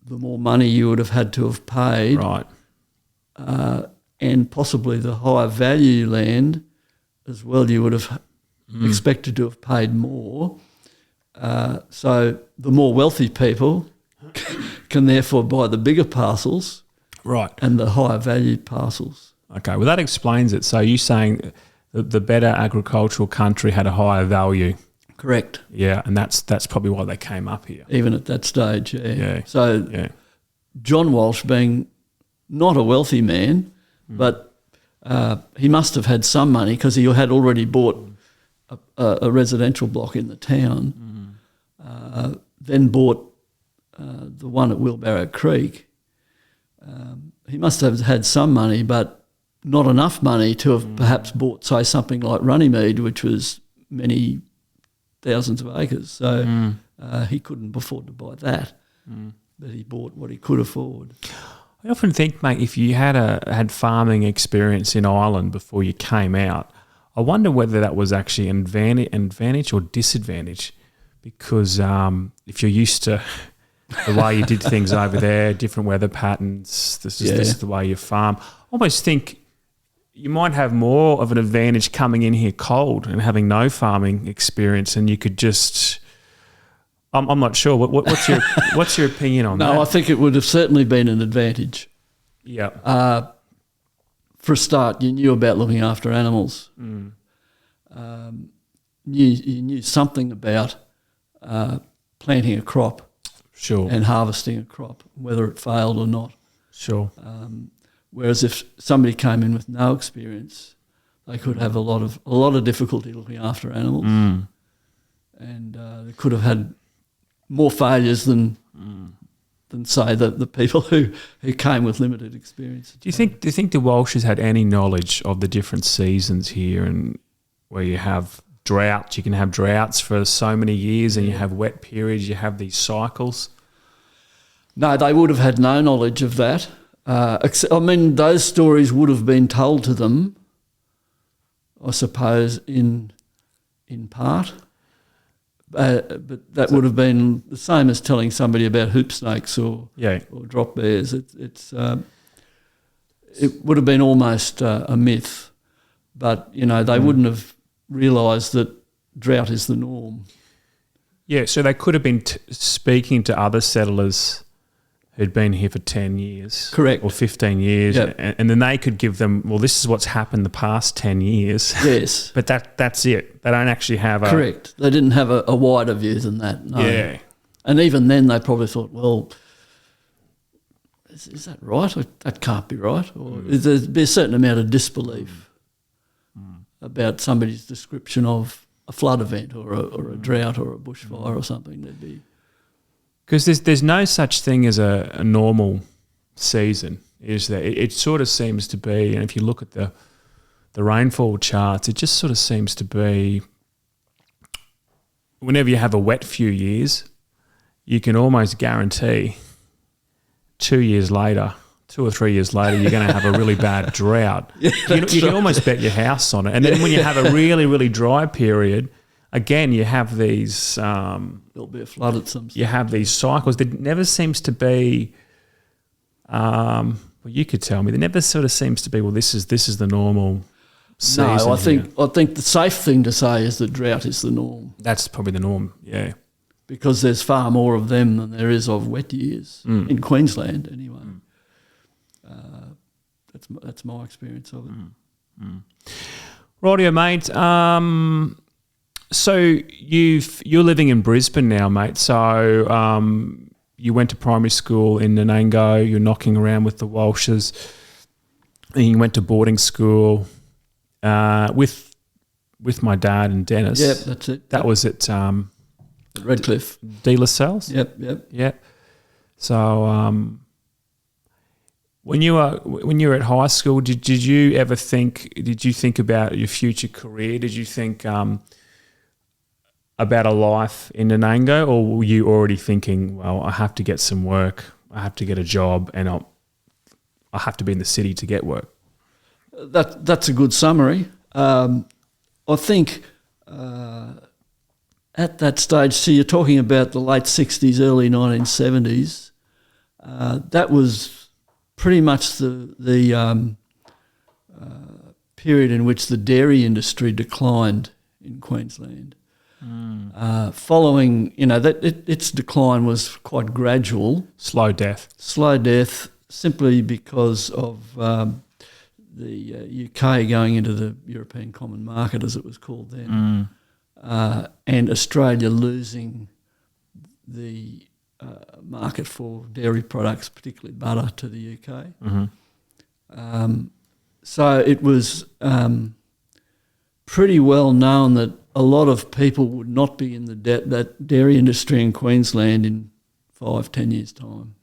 [SPEAKER 2] the more money you would have had to have paid.
[SPEAKER 1] Right.
[SPEAKER 2] And possibly the higher value land as well, you would have expected to have paid more. So the more wealthy people can therefore buy the bigger parcels,
[SPEAKER 1] right,
[SPEAKER 2] and the higher valued parcels.
[SPEAKER 1] Okay, well that explains it. So you're saying the better agricultural country had a higher value.
[SPEAKER 2] Correct.
[SPEAKER 1] Yeah, and that's probably why they came up here.
[SPEAKER 2] Even at that stage,
[SPEAKER 1] Yeah.
[SPEAKER 2] So John Walsh, being not a wealthy man, but he must have had some money because he had already bought a residential block in the town, then bought the one at Wheelbarrow Creek. He must have had some money, but not enough money to have perhaps bought, say, something like Runnymede, which was many thousands of acres. So he couldn't afford to buy that, but he bought what he could afford.
[SPEAKER 1] I often think, mate, if you had farming experience in Ireland before you came out, I wonder whether that was actually an advantage or disadvantage, because if you're used to the way you did things over there, different weather patterns, this is the way you farm, I almost think you might have more of an advantage coming in here cold and having no farming experience, and you could just... I'm not sure. What's your opinion on that?
[SPEAKER 2] No, I think it would have certainly been an advantage.
[SPEAKER 1] Yeah.
[SPEAKER 2] For a start, you knew about looking after animals. You knew something about planting a crop,
[SPEAKER 1] sure,
[SPEAKER 2] and harvesting a crop, whether it failed or not.
[SPEAKER 1] Sure.
[SPEAKER 2] Whereas if somebody came in with no experience, they could have a lot of difficulty looking after animals, and they could have had more failures than say the people who came with limited experience.
[SPEAKER 1] Do you think the Walshes had any knowledge of the different seasons here, and where you have droughts, you can have droughts for so many years, and you have wet periods, you have these cycles?
[SPEAKER 2] No, they would have had no knowledge of that. Those stories would have been told to them, I suppose, in part. But that would have been the same as telling somebody about hoop snakes or drop bears. It would have been almost a myth, but they wouldn't have realised that drought is the norm.
[SPEAKER 1] Yeah, so they could have been speaking to other settlers who'd been here for 10 years.
[SPEAKER 2] Correct.
[SPEAKER 1] Or 15 years.
[SPEAKER 2] Yep.
[SPEAKER 1] And then they could give them, well, this is what's happened the past 10 years.
[SPEAKER 2] Yes.
[SPEAKER 1] But that's it. They don't actually have a...
[SPEAKER 2] Correct. They didn't have a wider view than that. No.
[SPEAKER 1] Yeah.
[SPEAKER 2] And even then they probably thought, well, is that right? Or that can't be right. Or there'd be a certain amount of disbelief about somebody's description of a flood event or a drought or a bushfire or something. There'd be...
[SPEAKER 1] Because there's no such thing as a normal season, is there? It sort of seems to be, and if you look at the rainfall charts, it just sort of seems to be whenever you have a wet few years, you can almost guarantee 2 years later, 2 or 3 years later, you're going to have a really bad drought.
[SPEAKER 2] Yeah,
[SPEAKER 1] you can almost bet your house on it. And then when you have a really, really dry period, again, you have these...
[SPEAKER 2] there'll be a flood at some stage.
[SPEAKER 1] You have these cycles. There never seems to be... well, you could tell me. There never sort of seems to be, well, this is the normal season.
[SPEAKER 2] No, I think the safe thing to say is that drought is the norm.
[SPEAKER 1] That's probably the norm, yeah.
[SPEAKER 2] Because there's far more of them than there is of wet years, in Queensland anyway. That's my experience of it.
[SPEAKER 1] Rightio, mate. So you're living in Brisbane now, mate. So you went to primary school in Nanango. You're knocking around with the Walshes. And you went to boarding school with my dad and Dennis.
[SPEAKER 2] Yep, that's it.
[SPEAKER 1] That was at
[SPEAKER 2] Redcliffe.
[SPEAKER 1] De La Salle's?
[SPEAKER 2] Yep.
[SPEAKER 1] So when you were at high school, did you ever think? Did you think about your future career? Did you think about a life in Nanango, or were you already thinking, well, I have to get some work, I have to get a job, and I have to be in the city to get work?
[SPEAKER 2] That's a good summary. I think at that stage, so you're talking about the late 60s, early 1970s, that was pretty much the period in which the dairy industry declined in Queensland. Following, its decline was quite gradual.
[SPEAKER 1] Slow death,
[SPEAKER 2] simply because of the UK going into the European Common Market, as it was called then, and Australia losing the market for dairy products, particularly butter, to the UK. So it was pretty well known that a lot of people would not be in that dairy industry in Queensland in 5-10 years' time.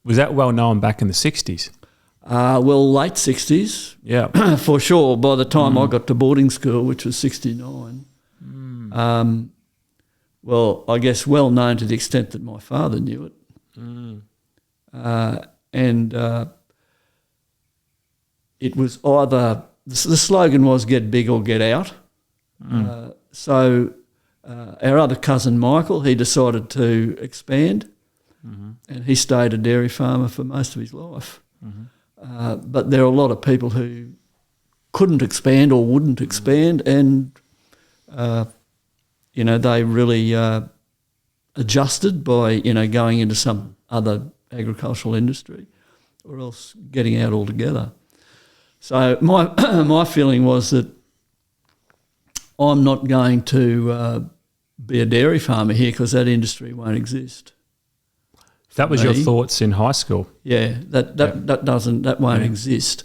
[SPEAKER 1] Was that well known back in the 60s?
[SPEAKER 2] Well, late 60s.
[SPEAKER 1] Yeah.
[SPEAKER 2] For sure. By the time I got to boarding school, which was 69, well, I guess well known to the extent that my father knew it. And it was either... The slogan was get big or get out. So our other cousin Michael, he decided to expand, and he stayed a dairy farmer for most of his life. But there are a lot of people who couldn't expand or wouldn't expand, and they really adjusted by going into some other agricultural industry, or else getting out altogether. So my feeling was that I'm not going to be a dairy farmer here because that industry won't exist.
[SPEAKER 1] That was your thoughts in high school?
[SPEAKER 2] Yeah, that won't exist.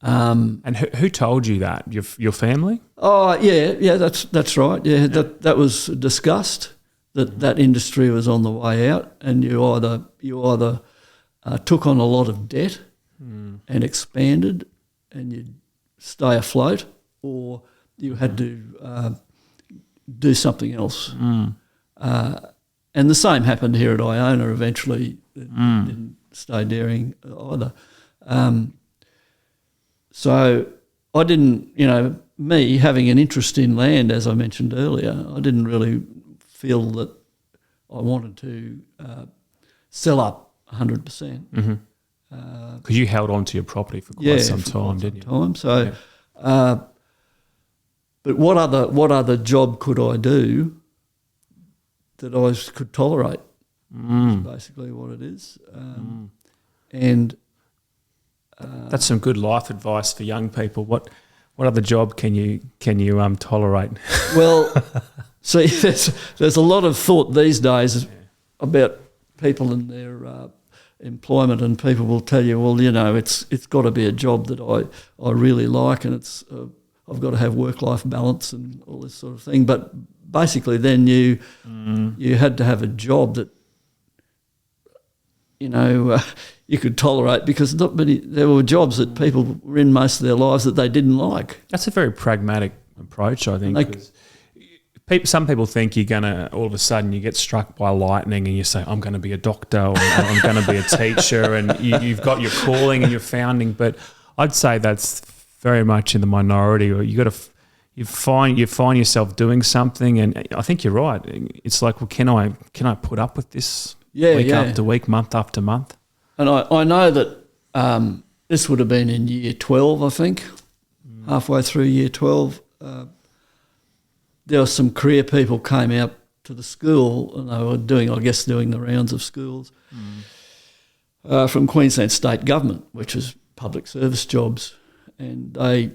[SPEAKER 1] And who told you that? Your family?
[SPEAKER 2] Oh yeah, that's right. Yeah, that was discussed. that industry was on the way out, and you either took on a lot of debt and expanded, and you'd stay afloat, or you had to do something else. And the same happened here at Iona. Eventually, it didn't stay dairying either. So I didn't, me having an interest in land, as I mentioned earlier, I didn't really feel that I wanted to sell up 100%.
[SPEAKER 1] Because you held on to your property for quite some time, didn't you?
[SPEAKER 2] So, but what other job could I do that I could tolerate? Is basically what it is. And
[SPEAKER 1] that's some good life advice for young people. What other job can you tolerate?
[SPEAKER 2] Well, see, there's a lot of thought these days about people and their employment, and people will tell you, well, it's got to be a job that I really like, and it's I've got to have work-life balance and all this sort of thing. But basically, then you had to have a job that you could tolerate, because there were jobs that people were in most of their lives that they didn't like.
[SPEAKER 1] That's a very pragmatic approach, I think. Some people think you're going to, all of a sudden, you get struck by lightning and you say, I'm going to be a doctor, or I'm going to be a teacher, and you've got your calling and your founding. But I'd say that's very much in the minority. Or you find yourself doing something, and I think you're right. It's like, well, can I put up with this week after week, month after month?
[SPEAKER 2] And I know that this would have been in year 12, I think, halfway through year 12. There were some career people came out to the school, and they were doing the rounds of schools from Queensland State Government, which is public service jobs, and they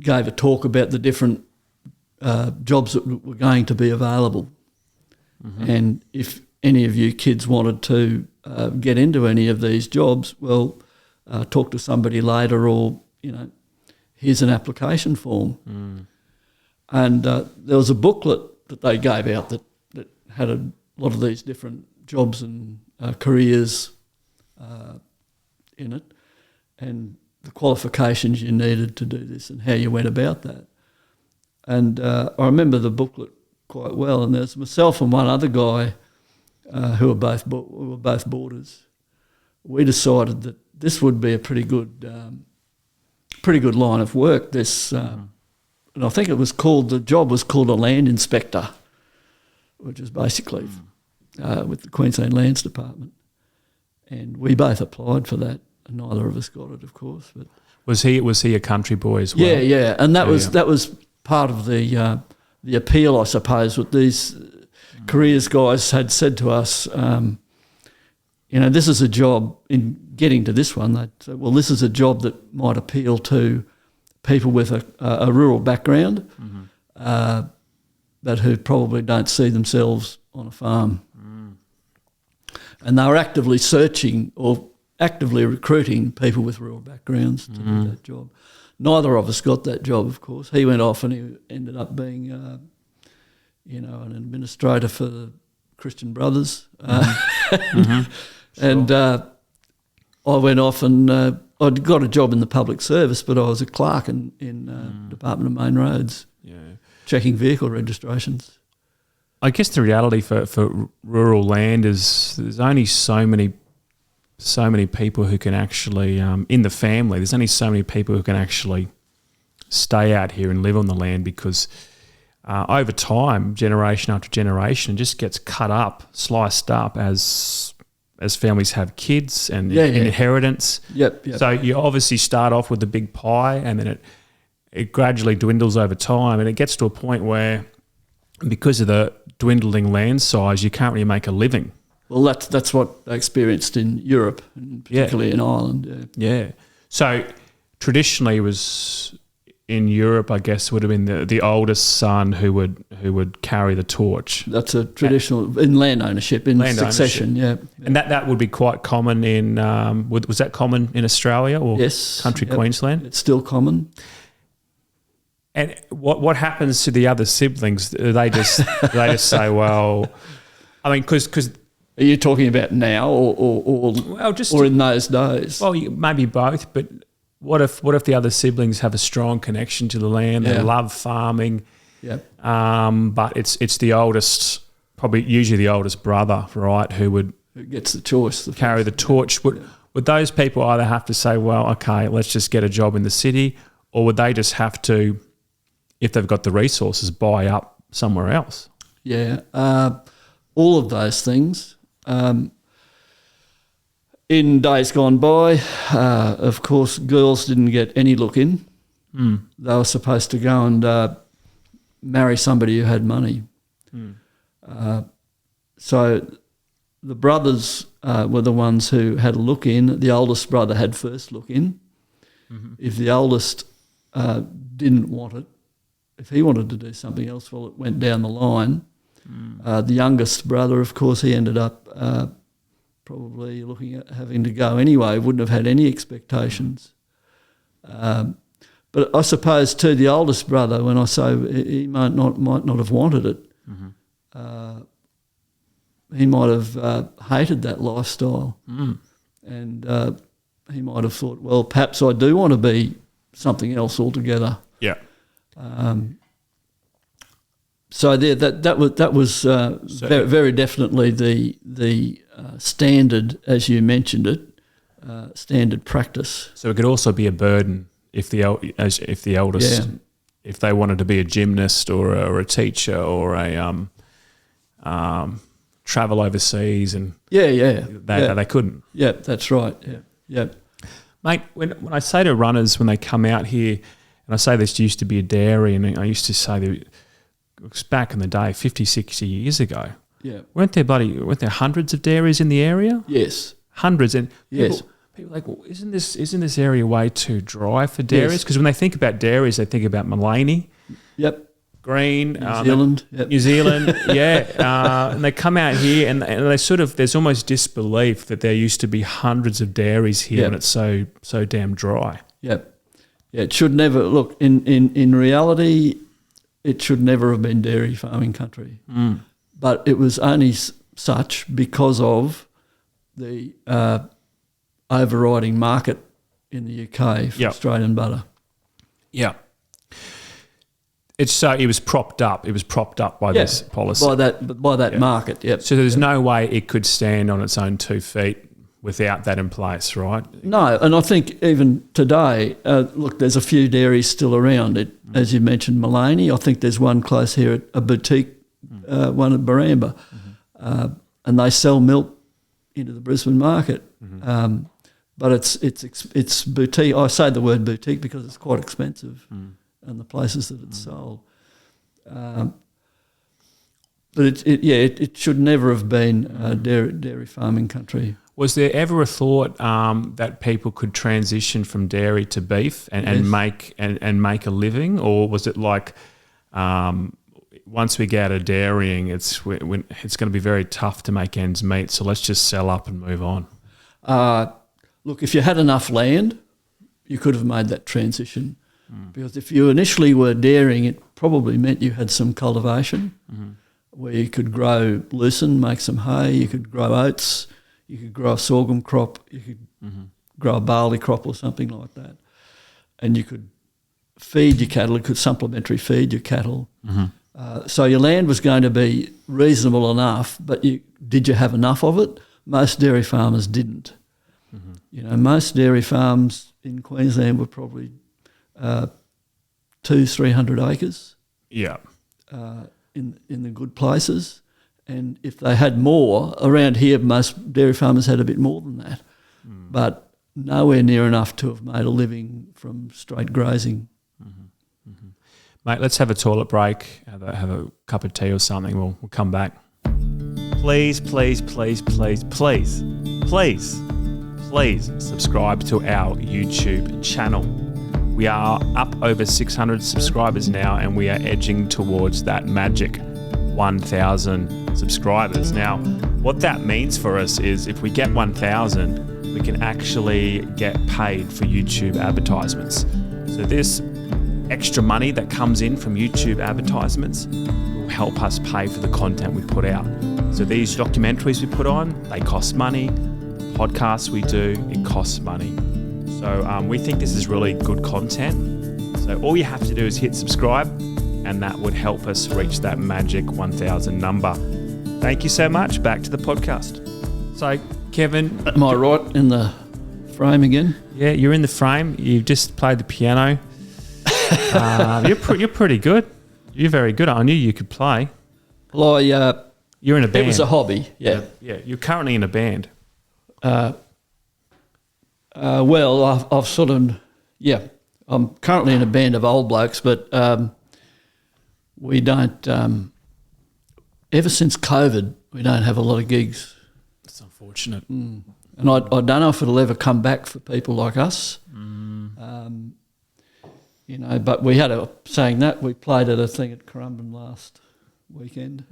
[SPEAKER 2] gave a talk about the different jobs that were going to be available. And if any of you kids wanted to get into any of these jobs, well, talk to somebody later, or, here's an application form. And there was a booklet that they gave out that had a lot of these different jobs and careers in it, and the qualifications you needed to do this and how you went about that. And I remember the booklet quite well, and there's myself and one other guy who were both boarders. We decided that this would be a pretty good line of work. This, and I think the job was called a land inspector, which is basically with the Queensland Lands Department. And we both applied for that, and neither of us got it, of course. But
[SPEAKER 1] was he a country boy as well?
[SPEAKER 2] Yeah, and that was part of the appeal, I suppose, with these careers guys had said to us, this is a job. In getting to this one, they'd say, well, this is a job that might appeal to people with a rural background, but who probably don't see themselves on a farm. And they were actively searching or actively recruiting people with rural backgrounds to do that job. Neither of us got that job, of course. He went off and he ended up being, an administrator for the Christian Brothers. And I went off and I'd got a job in the public service, but I was a clerk in Department of Main Roads, checking vehicle registrations.
[SPEAKER 1] I guess the reality for rural land is there's only so many people who can actually, in the family, there's only so many people who can actually stay out here and live on the land, because over time, generation after generation, it just gets cut up, sliced up as families have kids and inheritance.
[SPEAKER 2] Yep.
[SPEAKER 1] So you obviously start off with the big pie, and then it gradually dwindles over time, and it gets to a point where, because of the dwindling land size, you can't really make a living.
[SPEAKER 2] Well, that's what I experienced in Europe, and particularly in Ireland.
[SPEAKER 1] Yeah. So traditionally, it was in Europe, I guess, would have been the oldest son who would carry the torch.
[SPEAKER 2] That's a traditional in land ownership, in succession. Yeah.
[SPEAKER 1] And that would be quite common in. Was that common in Australia or
[SPEAKER 2] yes,
[SPEAKER 1] country Queensland?
[SPEAKER 2] It's still common.
[SPEAKER 1] And what happens to the other siblings? Do they just say, well, I mean, because
[SPEAKER 2] are you talking about now or in those days?
[SPEAKER 1] Well, maybe both. But what if the other siblings have a strong connection to the land? They love farming.
[SPEAKER 2] Yeah.
[SPEAKER 1] But it's the oldest, probably usually the oldest brother, right? Who
[SPEAKER 2] gets the choice,
[SPEAKER 1] carry the torch. Would those people either have to say, well, okay, let's just get a job in the city, or would they just have to, if they've got the resources, buy up somewhere else?
[SPEAKER 2] Yeah, all of those things. In days gone by, of course, girls didn't get any look in. They were supposed to go and marry somebody who had money. So the brothers were the ones who had a look in. The oldest brother had first look in. If the oldest didn't want it, if he wanted to do something else, well, it went down the line. The youngest brother, of course, he ended up probably looking at having to go anyway, wouldn't have had any expectations. But I suppose too, the oldest brother, when I say he might not have wanted it, he might have hated that lifestyle, and he might have thought, well, perhaps I do want to be something else altogether.
[SPEAKER 1] Yeah.
[SPEAKER 2] So there, that was very, very definitely the standard, as you mentioned it, standard practice.
[SPEAKER 1] So it could also be a burden if the eldest, if they wanted to be a gymnast or a teacher or a travel overseas, and they couldn't.
[SPEAKER 2] Yeah, that's right. Yeah.
[SPEAKER 1] Mate, when I say to runners when they come out here, and I say this used to be a dairy, and I used to say that it was back in the day, 50, 60 years ago.
[SPEAKER 2] Yeah.
[SPEAKER 1] Weren't there hundreds of dairies in the area?
[SPEAKER 2] Yes.
[SPEAKER 1] Hundreds. And
[SPEAKER 2] yes.
[SPEAKER 1] People are like, well, isn't this area way too dry for dairies? Because when they think about dairies, they think about Mullaney.
[SPEAKER 2] Yep.
[SPEAKER 1] Green.
[SPEAKER 2] New Zealand.
[SPEAKER 1] New Zealand, yeah. And they come out here and they sort of, there's almost disbelief that there used to be hundreds of dairies here and it's so damn dry.
[SPEAKER 2] Yep. Yeah, it should never, look, in reality, it should never have been dairy farming country. But it was only such because of the overriding market in the UK for Australian butter.
[SPEAKER 1] Yeah. It was propped up. It was propped up by this policy.
[SPEAKER 2] By that market, yep.
[SPEAKER 1] So there's no way it could stand on its own 2 feet without that in place, right?
[SPEAKER 2] No, and I think even today, look, there's a few dairies still around. As you mentioned, Mullaney. I think there's one close here, at a boutique, one at Baramba, and they sell milk into the Brisbane market. But it's boutique. I say the word boutique because it's quite expensive. And the places that it's sold. But it should never have been dairy farming country.
[SPEAKER 1] Was there ever a thought that people could transition from dairy to beef and make a living, or was it like once we get out of dairying, it's going to be very tough to make ends meet, so let's just sell up and move on?
[SPEAKER 2] Look, if you had enough land, you could have made that transition. Because if you initially were dairying, it probably meant you had some cultivation where you could grow lucerne, make some hay, you could grow oats, you could grow a sorghum crop, you could grow a barley crop or something like that. And you could feed your cattle, you could supplementary feed your cattle. So your land was going to be reasonable enough, but did you have enough of it? Most dairy farmers didn't. Most dairy farms in Queensland were probably 200-300 acres.
[SPEAKER 1] Yeah.
[SPEAKER 2] In the good places, and if they had more around here, most dairy farmers had a bit more than that, but nowhere near enough to have made a living from straight grazing.
[SPEAKER 1] Mate, let's have a toilet break. Have a cup of tea or something. We'll come back. Please, please, please, please, please, please, please subscribe to our YouTube channel. We are up over 600 subscribers now, and we are edging towards that magic 1,000 subscribers. Now, what that means for us is if we get 1,000, we can actually get paid for YouTube advertisements. So this extra money that comes in from YouTube advertisements will help us pay for the content we put out. So these documentaries we put on, they cost money. Podcasts we do, it costs money. So we think this is really good content. So all you have to do is hit subscribe, and that would help us reach that magic 1,000 number. Thank you so much. Back to the podcast. So, Kevin.
[SPEAKER 2] Am I right in the frame again?
[SPEAKER 1] Yeah, you're in the frame. You've just played the piano. You're pretty good. You're very good. I knew you could play.
[SPEAKER 2] Well,
[SPEAKER 1] you're in a band.
[SPEAKER 2] It was a hobby, yeah.
[SPEAKER 1] Yeah, you're currently in a band.
[SPEAKER 2] Well, I've sort of, I'm currently in a band of old blokes, but we don't, ever since COVID, we don't have a lot of gigs.
[SPEAKER 1] It's unfortunate.
[SPEAKER 2] And I don't know if it'll ever come back for people like us. But we had saying that, we played at a thing at Currumbin last weekend.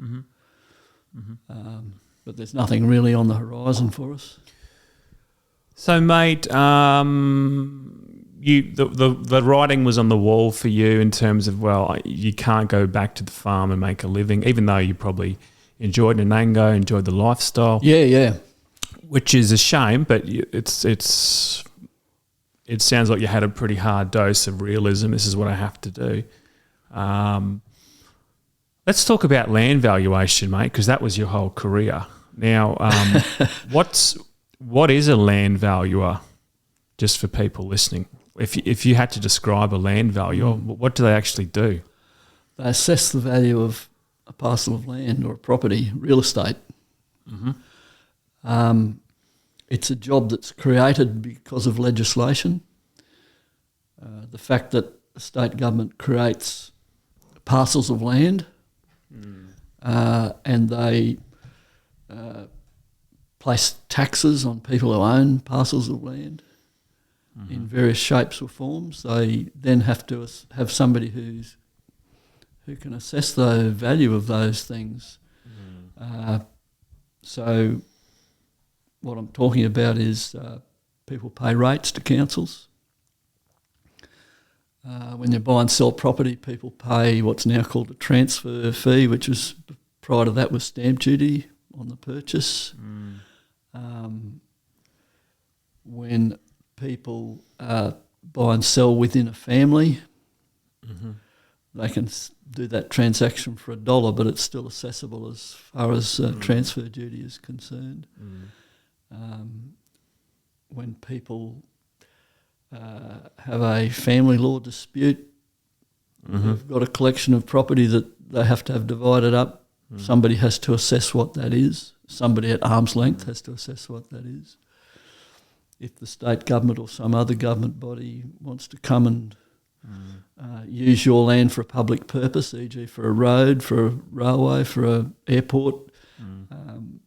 [SPEAKER 2] But there's nothing really on the horizon for us.
[SPEAKER 1] So, mate, the writing was on the wall for you in terms of, well, you can't go back to the farm and make a living, even though you probably enjoyed Nanango, enjoyed the lifestyle.
[SPEAKER 2] Yeah.
[SPEAKER 1] Which is a shame, but it sounds like you had a pretty hard dose of realism. This is what I have to do. Let's talk about land valuation, mate, because that was your whole career. Now, what is a land valuer, just for people listening? If you had to describe a land valuer, what do they actually do?
[SPEAKER 2] They assess the value of a parcel of land or a property, real estate. It's a job that's created because of legislation. The fact that the state government creates parcels of land and they place taxes on people who own parcels of land in various shapes or forms. They then have to have somebody who can assess the value of those things. So what I'm talking about is people pay rates to councils. When you buy and sell property, people pay what's now called a transfer fee, which was prior to that was stamp duty on the purchase. When people buy and sell within a family, they can do that transaction for $1, but it's still assessable as far as transfer duty is concerned. When people have a family law dispute, they've got a collection of property that they have to have divided up. Somebody has to assess what that is. Somebody at arm's length has to assess what that is. If the state government or some other government body wants to come and use your land for a public purpose, e.g. for a road, for a railway, for an airport,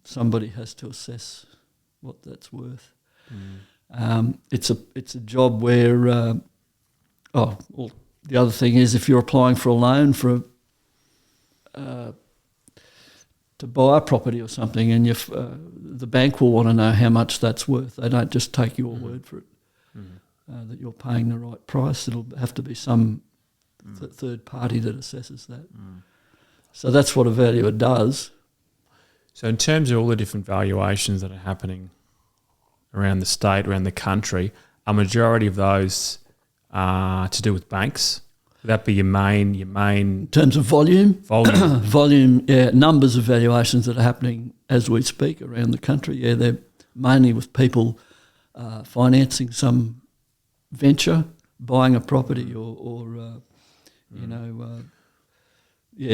[SPEAKER 2] somebody has to assess what that's worth. It's a job where, the other thing is if you're applying for a loan for to buy a property or something, and the bank will want to know how much that's worth. They don't just take your word for it, that you're paying the right price. It'll have to be some third party that assesses that. So that's what a valuer does.
[SPEAKER 1] So in terms of all the different valuations that are happening around the state, around the country, a majority of those are to do with banks. Would that be your main? In
[SPEAKER 2] terms of volume? Volume, yeah. Numbers of valuations that are happening as we speak around the country, yeah, they're mainly with people financing some venture, buying a property or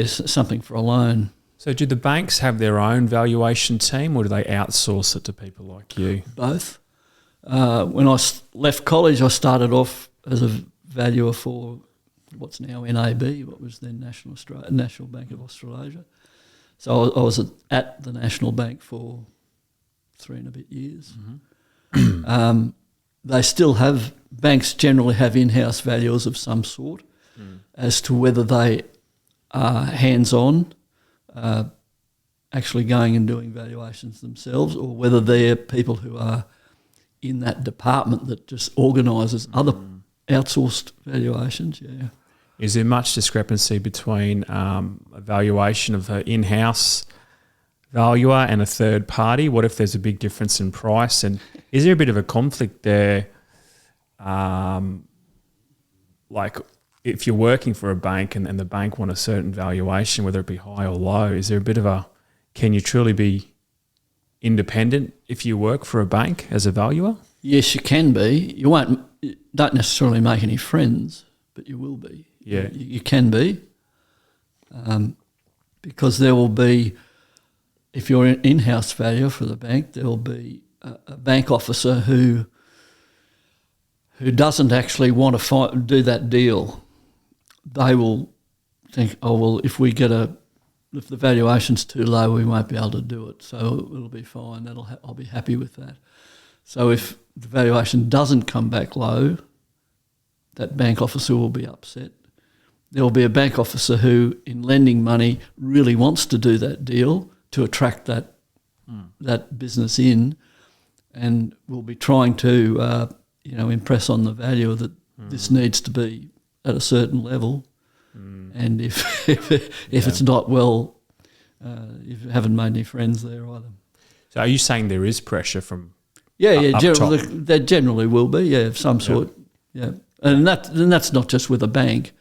[SPEAKER 2] something for a loan.
[SPEAKER 1] So do the banks have their own valuation team, or do they outsource it to people like you?
[SPEAKER 2] Both. When I left college, I started off as a valuer for what's now NAB, what was then National Bank of Australasia. So I was at the National Bank for 3 and a bit years. They still have, banks generally have in-house valuers of some sort. As to whether they are hands-on, actually going and doing valuations themselves, or whether they're people who are in that department that just organises other outsourced valuations, yeah.
[SPEAKER 1] Is there much discrepancy between a valuation of an in-house valuer and a third party? What if there's a big difference in price? And is there a bit of a conflict there? Like if you're working for a bank and the bank want a certain valuation, whether it be high or low, is there a bit of a, can you truly be independent if you work for a bank as a valuer?
[SPEAKER 2] Yes, you can be. You don't necessarily make any friends, but you will be.
[SPEAKER 1] Yeah.
[SPEAKER 2] You can be. Because there will be, if you're an in-house valuer for the bank, there will be a bank officer who doesn't actually want to do that deal. They will think, oh, well, if the valuation's too low, we won't be able to do it, so it'll be fine. I'll be happy with that. So if the valuation doesn't come back low, that bank officer will be upset. There will be a bank officer who, in lending money, really wants to do that deal to attract that business in, and will be trying to impress on the valuer that this needs to be at a certain level. And if it's not, well, you haven't made any friends there either.
[SPEAKER 1] So are you saying there is pressure from
[SPEAKER 2] there generally will be, of some sort. Yeah. And that's not just with a bank.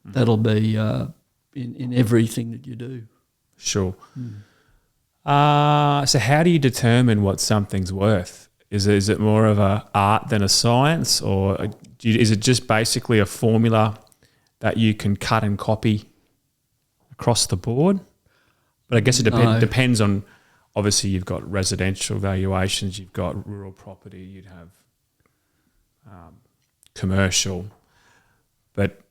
[SPEAKER 2] That'll be in everything that you do.
[SPEAKER 1] Sure. So how do you determine what something's worth? Is it more of a art than a science, or is it just basically a formula that you can cut and copy across the board? But I guess it depends on, obviously you've got residential valuations, you've got rural property, you'd have commercial. But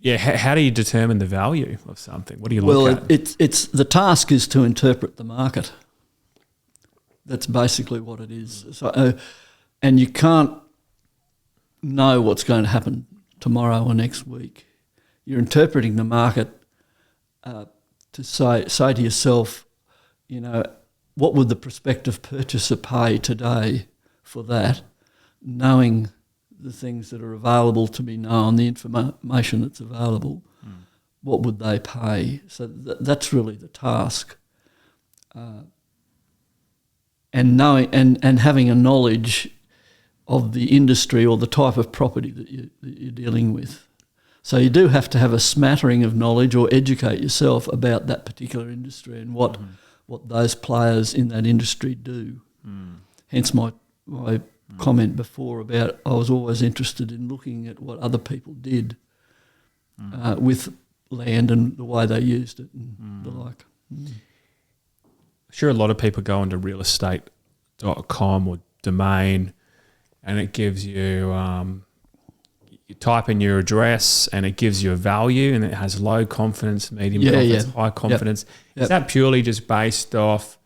[SPEAKER 1] yeah, how do you determine the value of something? What do you look at?
[SPEAKER 2] It's the task is to interpret the market. That's basically what it is. So, and you can't know what's going to happen tomorrow or next week. You're interpreting the market to say to yourself, what would the prospective purchaser pay today for that, knowing the things that are available to be known, the information that's available, what would they pay? So that's really the task. And knowing and having a knowledge of the industry or the type of property that you're dealing with. So you do have to have a smattering of knowledge or educate yourself about that particular industry and what those players in that industry do. Hence my comment before about I was always interested in looking at what other people did with land and the way they used it and the like.
[SPEAKER 1] Sure, a lot of people go onto realestate.com or Domain, and it gives you, you type in your address and it gives you a value, and it has low confidence, medium confidence, high confidence. Is that purely just based off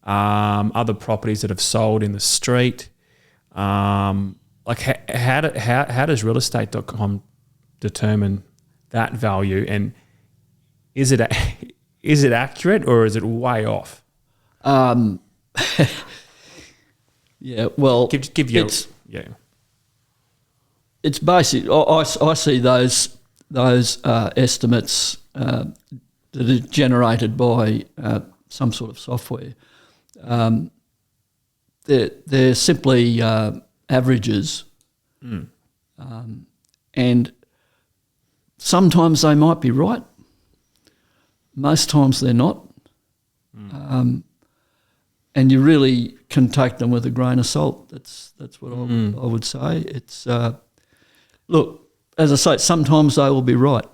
[SPEAKER 1] other properties that have sold in the street? Like how does realestate.com determine that value, and is it accurate or is it way off?
[SPEAKER 2] Yeah, well,
[SPEAKER 1] give you
[SPEAKER 2] it's basic. I see those estimates that are generated by some sort of software. They're simply averages, and sometimes they might be right. Most times they're not. And you really can take them with a grain of salt. That's what I would say. It's look, as I say, sometimes they will be right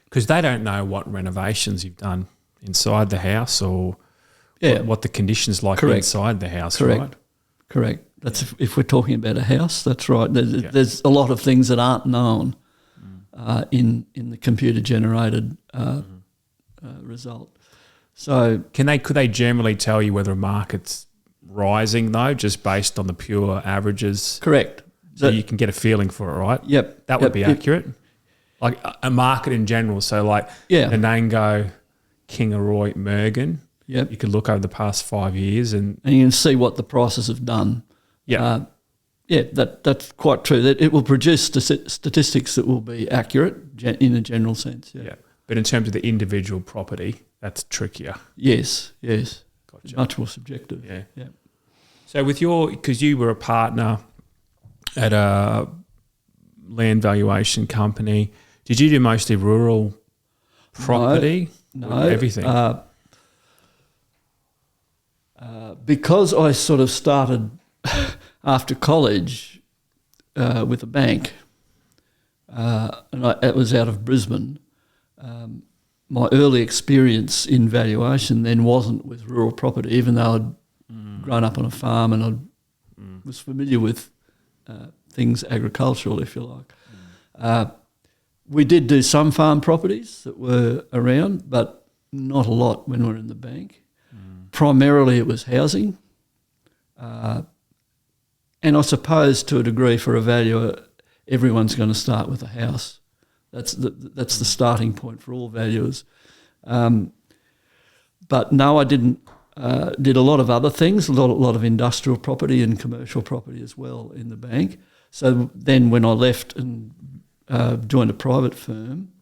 [SPEAKER 1] because they don't know what renovations you've done inside the house or what the conditions like inside the house.
[SPEAKER 2] Correct. That's if we're talking about a house. That's right. There's a lot of things that aren't known in the computer generated result. So
[SPEAKER 1] could they generally tell you whether a market's rising though, just based on the pure averages?
[SPEAKER 2] Correct.
[SPEAKER 1] So you can get a feeling for it, right?
[SPEAKER 2] Yep.
[SPEAKER 1] That would be accurate. Like a market in general. So like Nanango, Kingaroy, Mergen.
[SPEAKER 2] Yep.
[SPEAKER 1] You could look over the past 5 years and
[SPEAKER 2] you can see what the prices have done.
[SPEAKER 1] Yeah.
[SPEAKER 2] that's quite true. That it will produce statistics that will be accurate in a general sense. Yeah.
[SPEAKER 1] But in terms of the individual property, that's trickier.
[SPEAKER 2] Yes.
[SPEAKER 1] Gotcha.
[SPEAKER 2] Much more subjective.
[SPEAKER 1] Yeah. So because you were a partner at a land valuation company, did you do mostly rural property?
[SPEAKER 2] No,
[SPEAKER 1] everything.
[SPEAKER 2] Because I sort of started after college with a bank, and it was out of Brisbane. My early experience in valuation then wasn't with rural property, even though I'd grown up on a farm and I was familiar with things agricultural, if you like. We did do some farm properties that were around, but not a lot when we were in the bank. Primarily it was housing. And I suppose to a degree for a valuer, everyone's going to start with a house. That's the starting point for all valuers. But no, I didn't. Did a lot of other things, a lot of industrial property and commercial property as well in the bank. So then when I left and joined a private firm,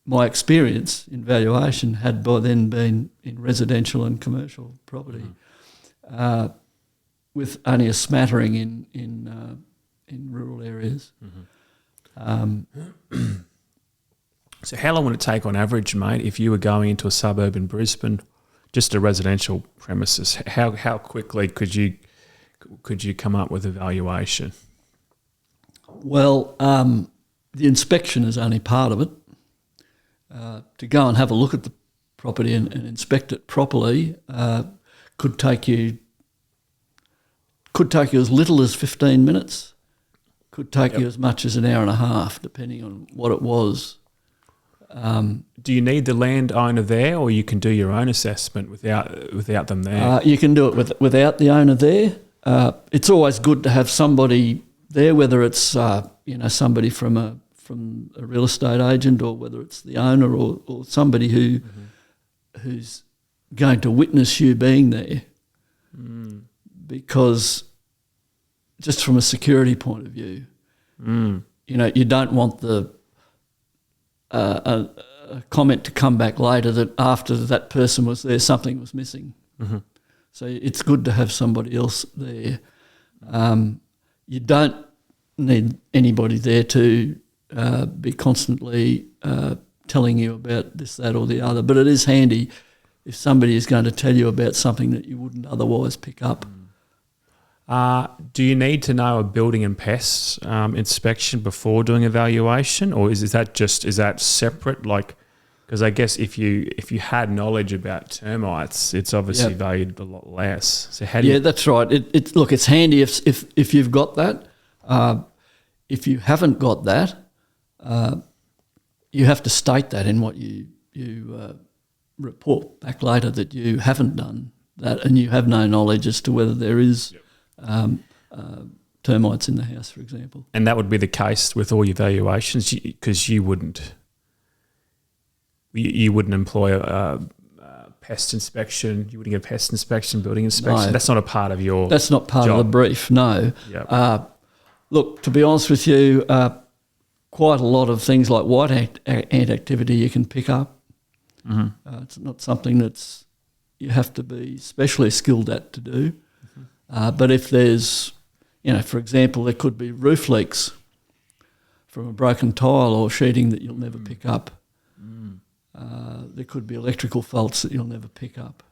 [SPEAKER 2] my experience in valuation had by then been in residential and commercial property, with only a smattering in rural areas.
[SPEAKER 1] So how long would it take on average, mate, if you were going into a suburb in Brisbane, just a residential premises? How quickly could you come up with a valuation?
[SPEAKER 2] Well, the inspection is only part of it. To go and have a look at the property and inspect it properly could take you as little as 15 minutes, could take you as much as an hour and a half, depending on what it was.
[SPEAKER 1] Do you need the landowner there, or you can do your own assessment without them there?
[SPEAKER 2] You can do it without the owner there. It's always good to have somebody there, whether it's somebody from a real estate agent, or whether it's the owner or somebody who's going to witness you being there. Because just from a security point of view, you don't want a comment to come back later that after that person was there, something was missing. So it's good to have somebody else there. You don't need anybody there to be constantly telling you about this, that or the other, but it is handy if somebody is going to tell you about something that you wouldn't otherwise pick up.
[SPEAKER 1] Do you need to know a building and pests inspection before doing a valuation, or is that separate? Like, because I guess if you had knowledge about termites, it's obviously valued a lot less. So how do you?
[SPEAKER 2] That's right. It's handy if you've got that. If you haven't got that, you have to state that in what you report back later, that you haven't done that and you have no knowledge as to whether there is termites in the house, for example.
[SPEAKER 1] And that would be the case with all your valuations, because you wouldn't employ a pest inspection. You wouldn't get a pest inspection, building inspection.
[SPEAKER 2] No,
[SPEAKER 1] that's not a part of your.
[SPEAKER 2] That's not part
[SPEAKER 1] job.
[SPEAKER 2] of the brief. No.
[SPEAKER 1] Yep.
[SPEAKER 2] Look, to be honest with you, quite a lot of things like white ant activity you can pick up. It's not something that's you have to be specially skilled at to do. But if there's, for example, there could be roof leaks from a broken tile or sheeting that you'll never pick up. There could be electrical faults that you'll never pick up.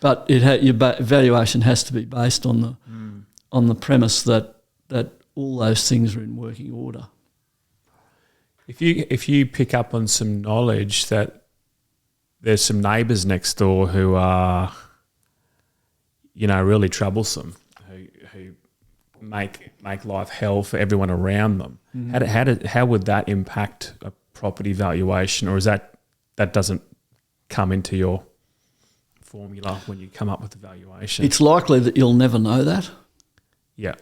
[SPEAKER 2] But your valuation has to be based on the premise that all those things are in working order.
[SPEAKER 1] If you pick up on some knowledge that there's some neighbours next door who are, really troublesome, who make life hell for everyone around them, how would that impact a property valuation, or is that doesn't come into your formula when you come up with the valuation?
[SPEAKER 2] It's likely that you'll never know that.
[SPEAKER 1] Yeah.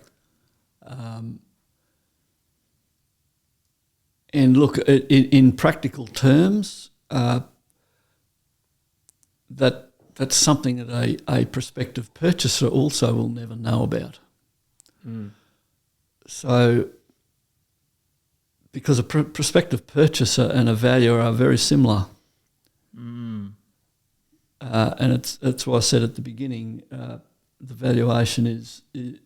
[SPEAKER 2] And look, in practical terms, that that's something that a prospective purchaser also will never know about. So, because a prospective purchaser and a valuer are very similar, and it's why I said at the beginning, the valuation is an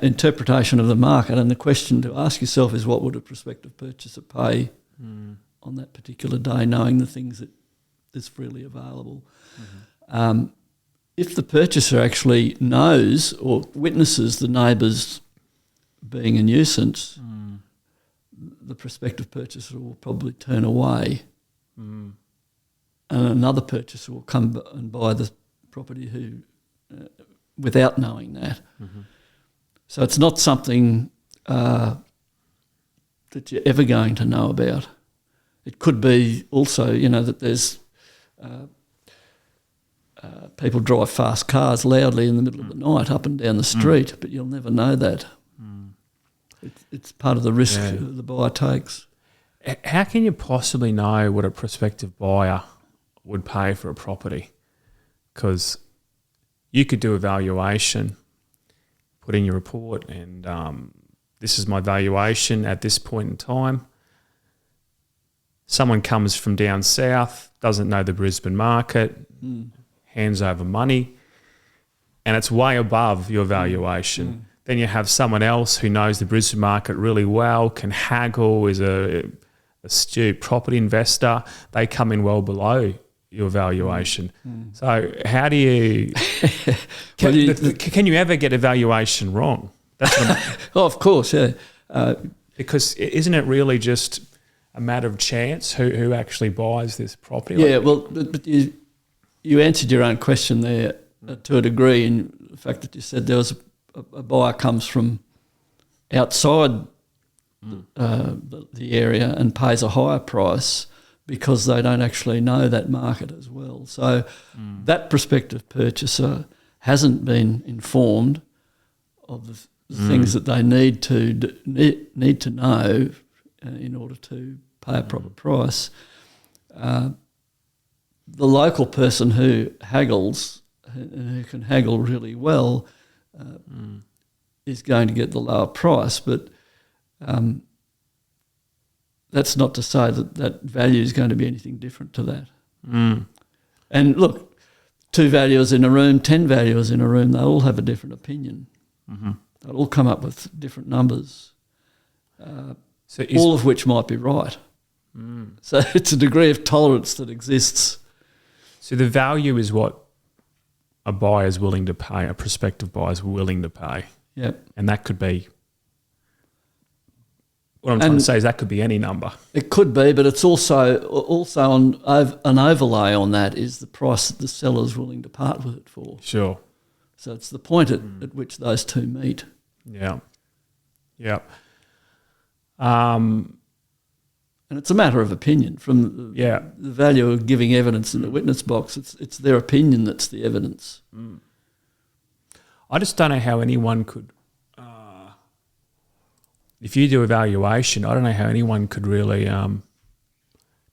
[SPEAKER 2] interpretation of the market, and the question to ask yourself is, what would a prospective purchaser pay on that particular day, knowing the things that is freely available. If the purchaser actually knows or witnesses the neighbours being a nuisance, the prospective purchaser will probably turn away, and another purchaser will come and buy the property without knowing that. So it's not something that you're ever going to know about. It could be also, that there's people drive fast cars loudly in the middle of the night up and down the street, but you'll never know that. It's part of the risk the buyer takes.
[SPEAKER 1] How can you possibly know what a prospective buyer would pay for a property? Because you could do a valuation, put in your report, and this is my valuation at this point in time. Someone comes from down south, doesn't know the Brisbane market, hands over money, and it's way above your valuation. Then you have someone else who knows the Brisbane market really well, can haggle, is a astute property investor. They come in well below your valuation. So how do you... can you ever get a valuation wrong? That's what
[SPEAKER 2] Oh, of course, yeah.
[SPEAKER 1] Because isn't it really just a matter of chance who actually buys this property?
[SPEAKER 2] Yeah, but you answered your own question there to a degree in the fact that you said there was a buyer comes from outside the area and pays a higher price because they don't actually know that market as well. So that prospective purchaser hasn't been informed of the things that they need to know in order to pay a proper price. The local person who haggles and who can haggle really well is going to get the lower price, but that's not to say that value is going to be anything different to that. And look, 2 valuers in a room, 10 valuers in a room, they all have a different opinion. They'll all come up with different numbers, all of which might be right. So it's a degree of tolerance that exists.
[SPEAKER 1] So the value is what a buyer is willing to pay, a prospective buyer is willing to pay.
[SPEAKER 2] Yep.
[SPEAKER 1] And that could be, what I'm trying to say is that could be any number.
[SPEAKER 2] It could be, but it's also on an overlay on that is the price that the seller is willing to part with it for.
[SPEAKER 1] Sure.
[SPEAKER 2] So it's the point at which those two meet.
[SPEAKER 1] Yeah. Yeah.
[SPEAKER 2] And it's a matter of opinion. From the value of giving evidence in the witness box, it's their opinion that's the evidence.
[SPEAKER 1] I just don't know how anyone could, if you do a valuation, I don't know how anyone could really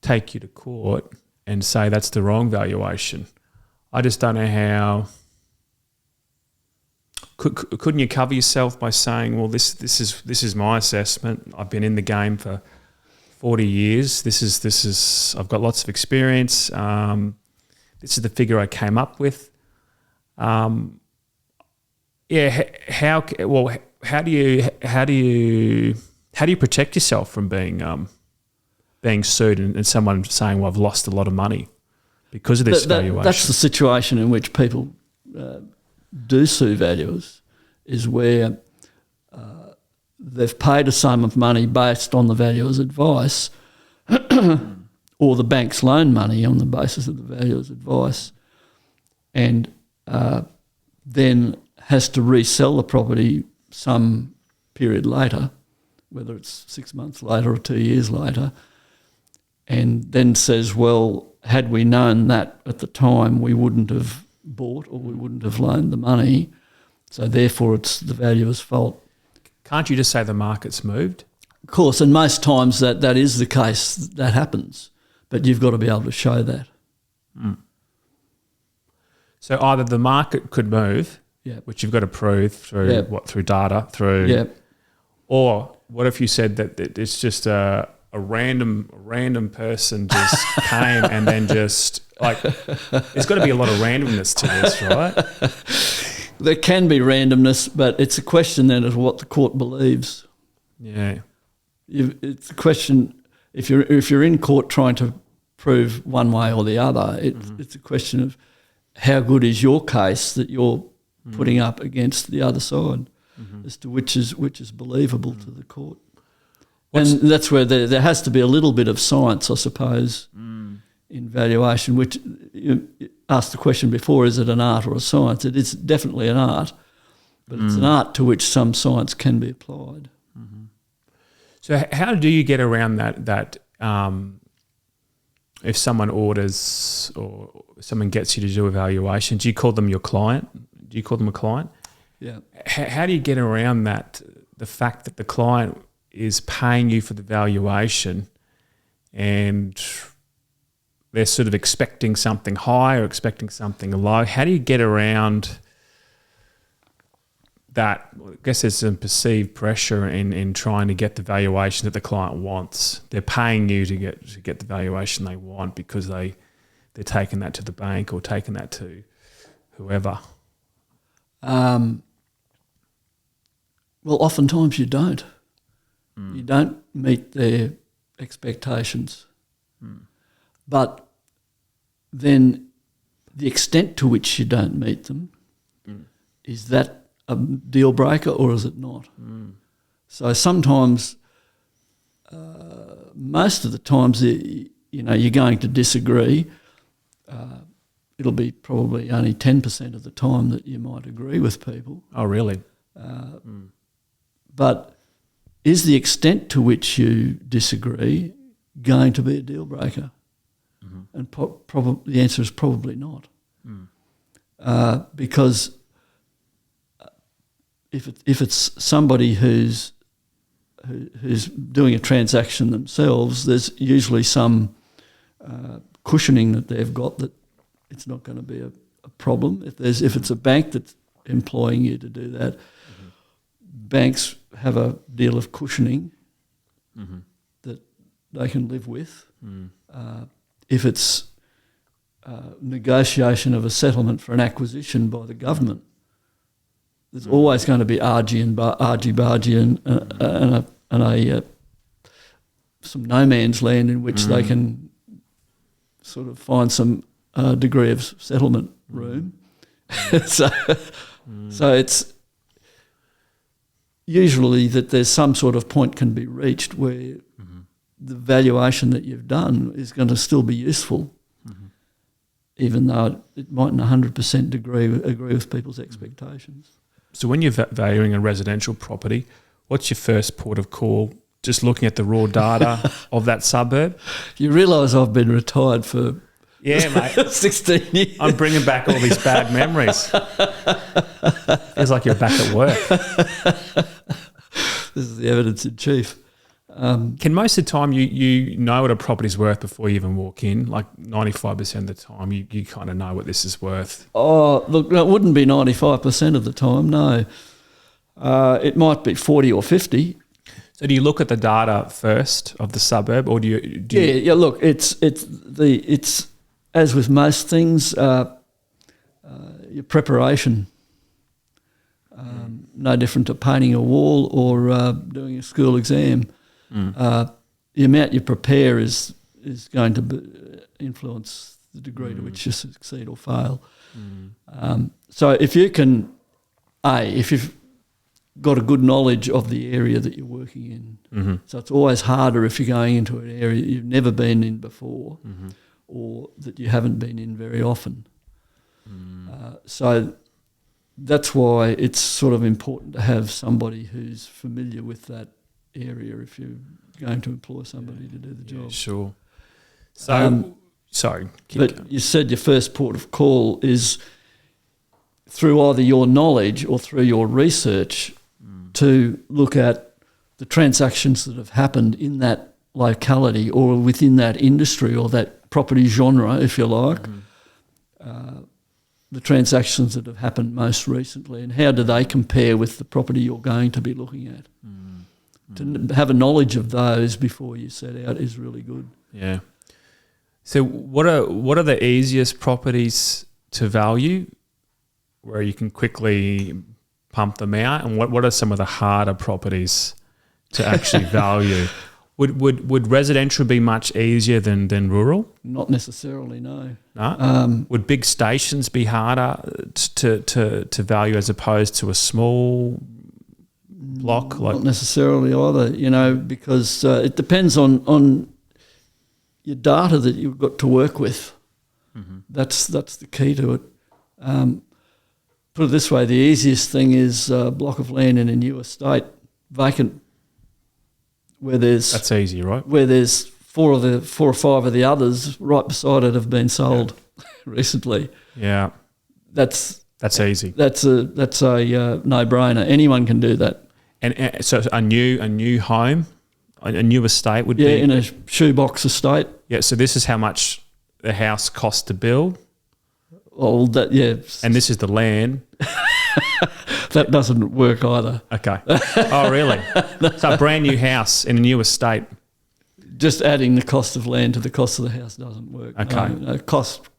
[SPEAKER 1] take you to court and say that's the wrong valuation. I just don't know how. Couldn't you cover yourself by saying, well, this is my assessment. I've been in the game for 40 years. This is I've got lots of experience. This is the figure I came up with. How do you protect yourself from being sued and someone saying, well, I've lost a lot of money because of this valuation?
[SPEAKER 2] That's the situation in which people do sue valuers, is where they've paid a sum of money based on the valuer's advice or the bank's loan money on the basis of the valuer's advice, and then has to resell the property some period later, whether it's 6 months later or 2 years later, and then says, well, had we known that at the time, we wouldn't have bought or we wouldn't have loaned the money, so therefore it's the valuer's fault.
[SPEAKER 1] Can't you just say the market's moved?
[SPEAKER 2] Of course, and most times that is the case, that happens, but you've got to be able to show that.
[SPEAKER 1] So either the market could move,
[SPEAKER 2] Yeah.
[SPEAKER 1] which you've got to prove through through data, or what if you said that it's just a random person just came and then just like there's got to be a lot of randomness to this, right?
[SPEAKER 2] There can be randomness, but it's a question then of what the court believes.
[SPEAKER 1] Yeah,
[SPEAKER 2] it's a question if you're in court trying to prove one way or the other. It's a question of how good is your case that you're putting up against the other side, as to which is believable to the court. And that's where there has to be a little bit of science, I suppose, in valuation, which you asked the question before, is it an art or a science? It is definitely an art, but it's an art to which some science can be applied.
[SPEAKER 1] So how do you get around that if someone orders or someone gets you to do a valuation, do you call them your client? Do you call them a client?
[SPEAKER 2] Yeah.
[SPEAKER 1] How do you get around that, the fact that the client is paying you for the valuation and they're sort of expecting something high or expecting something low? How do you get around that? I guess there's some perceived pressure in trying to get the valuation that the client wants. They're paying you to get the valuation they want because they're taking that to the bank or taking that to whoever.
[SPEAKER 2] Well, oftentimes you don't. You don't meet their expectations. But then the extent to which you don't meet them, is that a deal breaker or is it not? So sometimes, most of the times, you're going to disagree. It'll be probably only 10% of the time that you might agree with people.
[SPEAKER 1] Oh, really?
[SPEAKER 2] But is the extent to which you disagree going to be a deal breaker? And probably the answer is probably not. Because if it's somebody who's doing a transaction themselves, there's usually some cushioning that they've got that it's not going to be a problem. If it's a bank that's employing you to do that, banks have a deal of cushioning that they can live with. If it's negotiation of a settlement for an acquisition by the government, there's always going to be argy-bargy and some no man's land in which they can sort of find some degree of settlement room. So it's usually that there's some sort of point can be reached where the valuation that you've done is going to still be useful, even though it mightn't 100% agree with people's expectations.
[SPEAKER 1] So when you're valuing a residential property, what's your first port of call? Just looking at the raw data of that suburb? You
[SPEAKER 2] realise I've been retired for
[SPEAKER 1] mate.
[SPEAKER 2] 16 years.
[SPEAKER 1] I'm bringing back all these bad memories. Feels like you're back at work.
[SPEAKER 2] This is the evidence in chief.
[SPEAKER 1] Can most of the time you know what a property's worth before you even walk in? Like 95% of the time you kind of know what this is worth.
[SPEAKER 2] Oh, look, it wouldn't be 95% of the time, no. It might be 40 or 50.
[SPEAKER 1] So do you look at the data first of the suburb, or do you?
[SPEAKER 2] Yeah. Look, it's as with most things, your preparation. No different to painting a wall or doing a school exam. The amount you prepare is going to influence the degree to which you succeed or fail. So if you can, if you've got a good knowledge of the area that you're working in, so it's always harder if you're going into an area you've never been in before or that you haven't been in very often. So that's why it's sort of important to have somebody who's familiar with that area if you're going to employ somebody to do the job.
[SPEAKER 1] Yeah, sure. So, sorry.
[SPEAKER 2] But you said your first port of call is through either your knowledge or through your research to look at the transactions that have happened in that locality or within that industry or that property genre, if you like, the transactions that have happened most recently, and how do they compare with the property you're going to be looking at? To have a knowledge of those before you set out is really good.
[SPEAKER 1] Yeah. So what are the easiest properties to value where you can quickly pump them out, and what are some of the harder properties to actually value? Would residential be much easier than rural?
[SPEAKER 2] Not necessarily, no.
[SPEAKER 1] No? Would big stations be harder to value as opposed to a small block?
[SPEAKER 2] Not necessarily either, because it depends on your data that you've got to work with. Mm-hmm. That's the key to it. Put it this way, the easiest thing is a block of land in a new estate, vacant, where there's...
[SPEAKER 1] That's easy, right?
[SPEAKER 2] Where there's four or five of the others right beside it have been sold recently. Yeah. That's
[SPEAKER 1] easy.
[SPEAKER 2] That's a no-brainer. Anyone can do that.
[SPEAKER 1] And so a new home, a new estate would be...
[SPEAKER 2] Yeah, in a shoebox estate.
[SPEAKER 1] Yeah, so this is how much the house costs to build?
[SPEAKER 2] Well,
[SPEAKER 1] and this is the land.
[SPEAKER 2] That doesn't work either.
[SPEAKER 1] Okay. Oh, really? So a brand new house in a new estate.
[SPEAKER 2] Just adding the cost of land to the cost of the house doesn't work.
[SPEAKER 1] Okay.
[SPEAKER 2] No, cost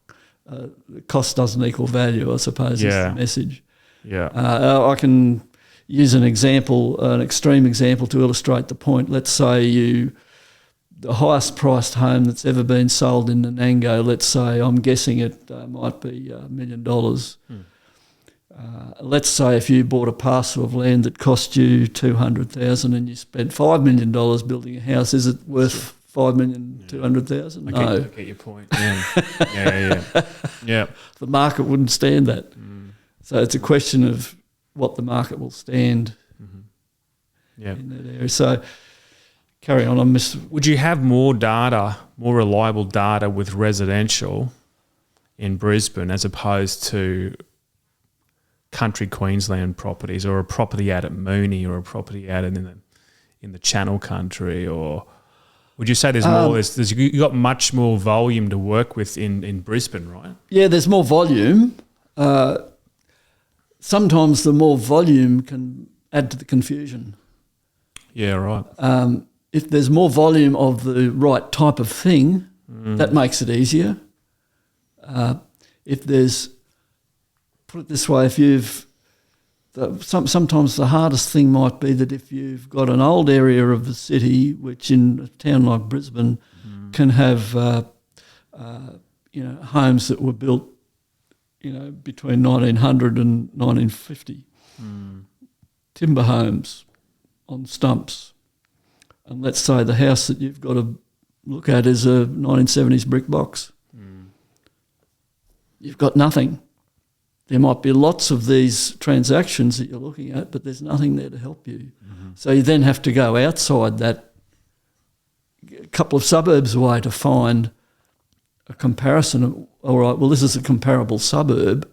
[SPEAKER 2] doesn't equal value, I suppose, is the message.
[SPEAKER 1] Yeah.
[SPEAKER 2] I can use an extreme example to illustrate the point. Let's say the highest priced home that's ever been sold in Nanango, let's say, I'm guessing it might be $1 million. Let's say if you bought a parcel of land that cost you $200,000 and you spent $5 million building a house, is it worth $5,200,000? No.
[SPEAKER 1] I get your point. Yeah. Yeah.
[SPEAKER 2] The market wouldn't stand that. So it's a question of what the market will stand in that area. So carry on.
[SPEAKER 1] Would you have more reliable data with residential in Brisbane as opposed to country Queensland properties, or a property out at Mooney, or a property out in the Channel Country? Or would you say there's more? You got much more volume to work with in Brisbane, right?
[SPEAKER 2] Yeah, there's more volume. Sometimes the more volume can add to the confusion.
[SPEAKER 1] Yeah, right.
[SPEAKER 2] If there's more volume of the right type of thing, that makes it easier. If there's, put it this way, sometimes the hardest thing might be that if you've got an old area of the city, which in a town like Brisbane can have, homes that were built, between 1900 and 1950, timber homes on stumps. And let's say the house that you've got to look at is a 1970s brick box. You've got nothing. There might be lots of these transactions that you're looking at, but there's nothing there to help you. So you then have to go outside that, a couple of suburbs away, to find a comparison of, all right, well, this is a comparable suburb.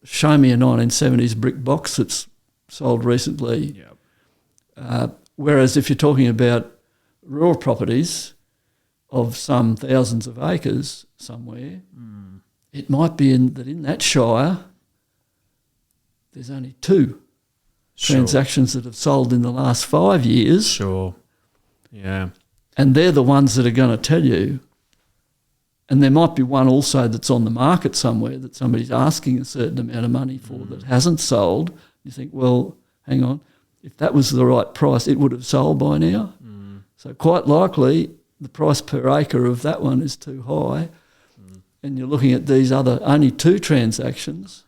[SPEAKER 2] Show me a 1970s brick box that's sold recently. Whereas if you're talking about rural properties of some thousands of acres somewhere, it might be in that shire there's only two transactions that have sold in the last 5 years.
[SPEAKER 1] Sure. Yeah.
[SPEAKER 2] And they're the ones that are going to tell you. And there might be one also that's on the market somewhere that somebody's asking a certain amount of money for that hasn't sold. You think, well, hang on, if that was the right price, it would have sold by now. So quite likely the price per acre of that one is too high. And you're looking at these other only two transactions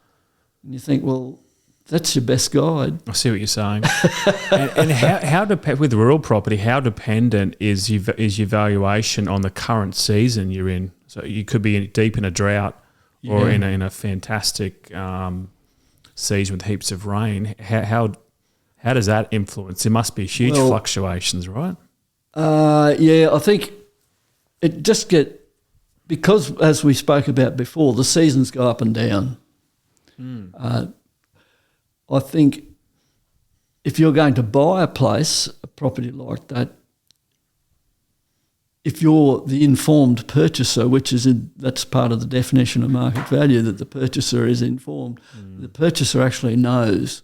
[SPEAKER 2] and you think, well, that's your best guide.
[SPEAKER 1] I see what you're saying. and how with rural property, how dependent is your valuation on the current season you're in? So you could be deep in a drought or in a fantastic season with heaps of rain. How does that influence? There must be huge fluctuations, right?
[SPEAKER 2] I think it just because, as we spoke about before, the seasons go up and down. I think if you're going to buy a property like that, if you're the informed purchaser, that's part of the definition of market value, that the purchaser is informed, the purchaser actually knows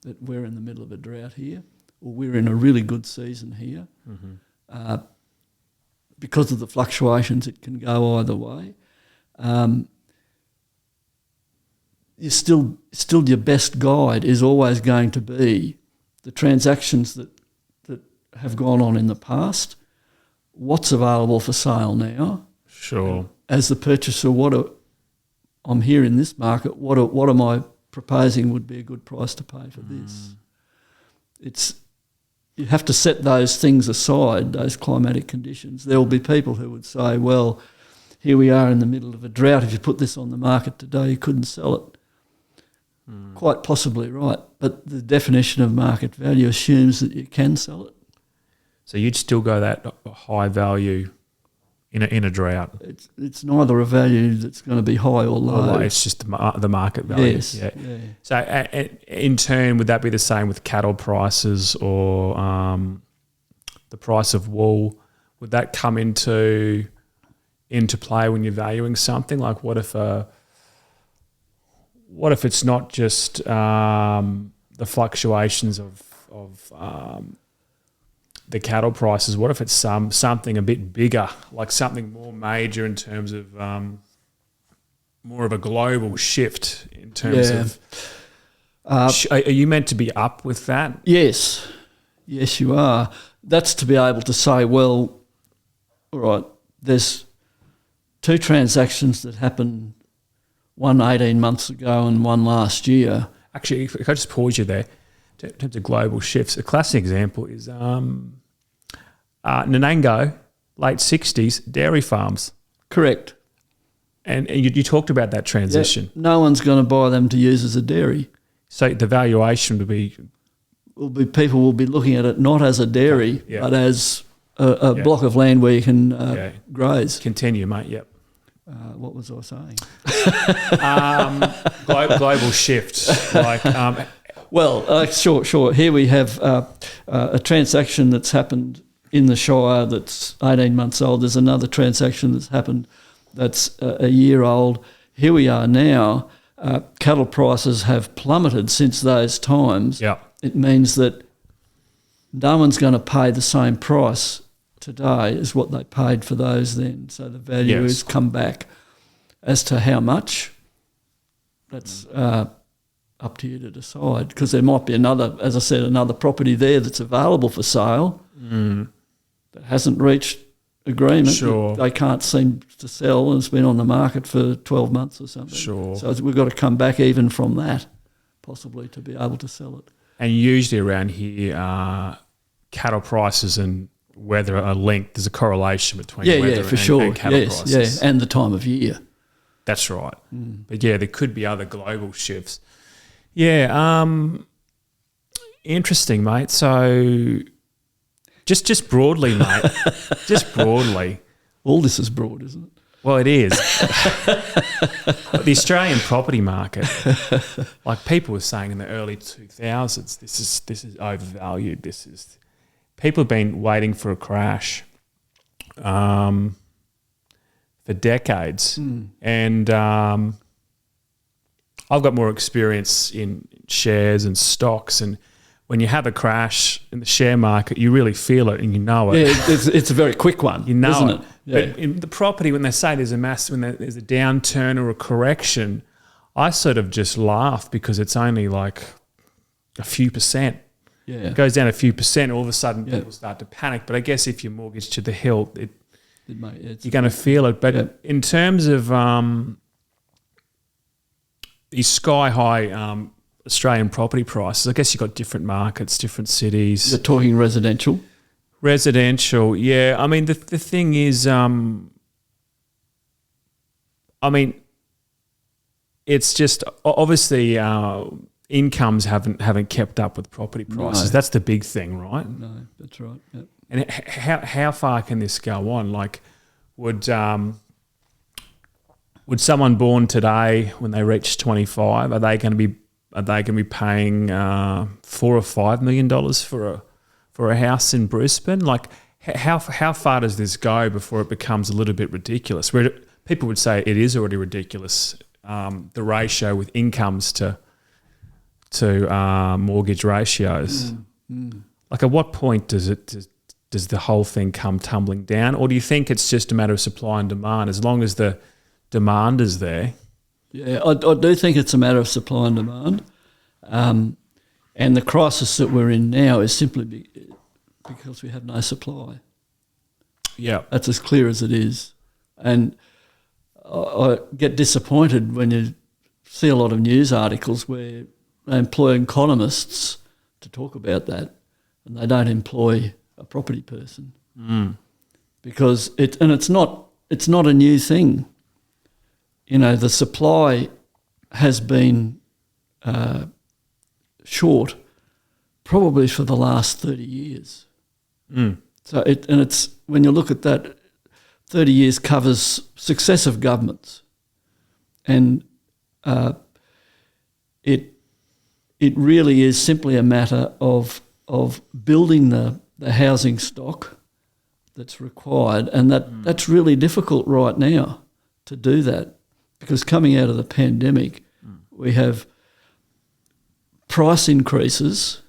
[SPEAKER 2] that we're in the middle of a drought here, or we're in a really good season here. Because of the fluctuations, it can go either way. Still your best guide is always going to be the transactions that have gone on in the past, what's available for sale now.
[SPEAKER 1] Sure.
[SPEAKER 2] As the purchaser, I'm here in this market, what am I proposing would be a good price to pay for this? You have to set those things aside, those climatic conditions. There will be people who would say, well, here we are in the middle of a drought. If you put this on the market today, you couldn't sell it. Quite possibly right. But the definition of market value assumes that you can sell it.
[SPEAKER 1] So you'd still go that high value in a drought?
[SPEAKER 2] It's neither a value that's going to be high or low.
[SPEAKER 1] It's just the market value.
[SPEAKER 2] Yes. Yeah.
[SPEAKER 1] So in turn, would that be the same with cattle prices or the price of wool? Would that come into play when you're valuing something? Like what if it's not just the fluctuations of the cattle prices? What if it's something a bit bigger, like something more major in terms of more of a global shift in terms of are you meant to be up with that?
[SPEAKER 2] Yes, you are. That's to be able to say, well, all right, there's two transactions that happened, one 18 months ago and one last year.
[SPEAKER 1] Actually, if I just pause you there, in terms of global shifts, a classic example is Nanango, late 60s, dairy farms.
[SPEAKER 2] Correct.
[SPEAKER 1] And you talked about that transition.
[SPEAKER 2] Yeah, no one's going to buy them to use as a dairy.
[SPEAKER 1] So the valuation would be...
[SPEAKER 2] people will be looking at it not as a dairy, but as a block of land where you can graze.
[SPEAKER 1] Continue, mate, yep.
[SPEAKER 2] What was I saying?
[SPEAKER 1] Global shift. Like,
[SPEAKER 2] sure. Here we have a transaction that's happened in the Shire that's 18 months old. There's another transaction that's happened that's a year old. Here we are now. Cattle prices have plummeted since those times.
[SPEAKER 1] Yeah.
[SPEAKER 2] It means that no one's going to pay the same price today as what they paid for those then. So the value has come back. As to how much, that's up to you to decide, because there might be another property there that's available for sale that hasn't reached agreement.
[SPEAKER 1] Sure.
[SPEAKER 2] They can't seem to sell and it's been on the market for 12 months or something.
[SPEAKER 1] Sure.
[SPEAKER 2] So we've got to come back even from that, possibly, to be able to sell it.
[SPEAKER 1] And usually around here, cattle prices and weather are linked. There's a correlation between weather and cattle prices.
[SPEAKER 2] Yes, and the time of year.
[SPEAKER 1] That's right. But there could be other global shifts. Yeah, interesting, mate. So just broadly, mate, just broadly.
[SPEAKER 2] All this is broad, isn't it?
[SPEAKER 1] Well, it is. The Australian property market, like people were saying in the early 2000s, this is overvalued. People have been waiting for a crash for decades. And I've got more experience in shares and stocks, and when you have a crash in the share market, you really feel it and you know it.
[SPEAKER 2] Yeah, it's a very quick one, isn't it? Yeah.
[SPEAKER 1] But in the property, when they say there's a downturn or a correction, I sort of just laugh because it's only like a few percent.
[SPEAKER 2] Yeah.
[SPEAKER 1] It goes down a few percent, all of a sudden people start to panic. But I guess if you're mortgaged to the hilt, you're going to feel it. But in terms of these sky-high Australian property prices, I guess you've got different markets, different cities.
[SPEAKER 2] You're talking residential?
[SPEAKER 1] Residential, yeah. I mean, the thing is, it's just obviously incomes haven't kept up with property prices.
[SPEAKER 2] No.
[SPEAKER 1] That's the big thing, right?
[SPEAKER 2] No, that's right. Yep.
[SPEAKER 1] And how far can this go on? Like, would someone born today, when they reach 25, are they going to be paying $4 or $5 million for a house in Brisbane? Like, how far does this go before it becomes a little bit ridiculous? Where people would say it is already ridiculous, the ratio with incomes to mortgage ratios. Like, at what point does the whole thing come tumbling down, or do you think it's just a matter of supply and demand? As long as the demand is there.
[SPEAKER 2] Yeah, I do think it's a matter of supply and demand, and the crisis that we're in now is simply because we have no supply.
[SPEAKER 1] Yeah,
[SPEAKER 2] that's as clear as it is. And I get disappointed when you see a lot of news articles where they employ economists to talk about that, and they don't employ a property person because it's not a new thing. You know, the supply has been short probably for the last 30 years. So it's when you look at that, 30 years covers successive governments, and it really is simply a matter of building the housing stock that's required, and that's really difficult right now to do that, because coming out of the pandemic, we have price increases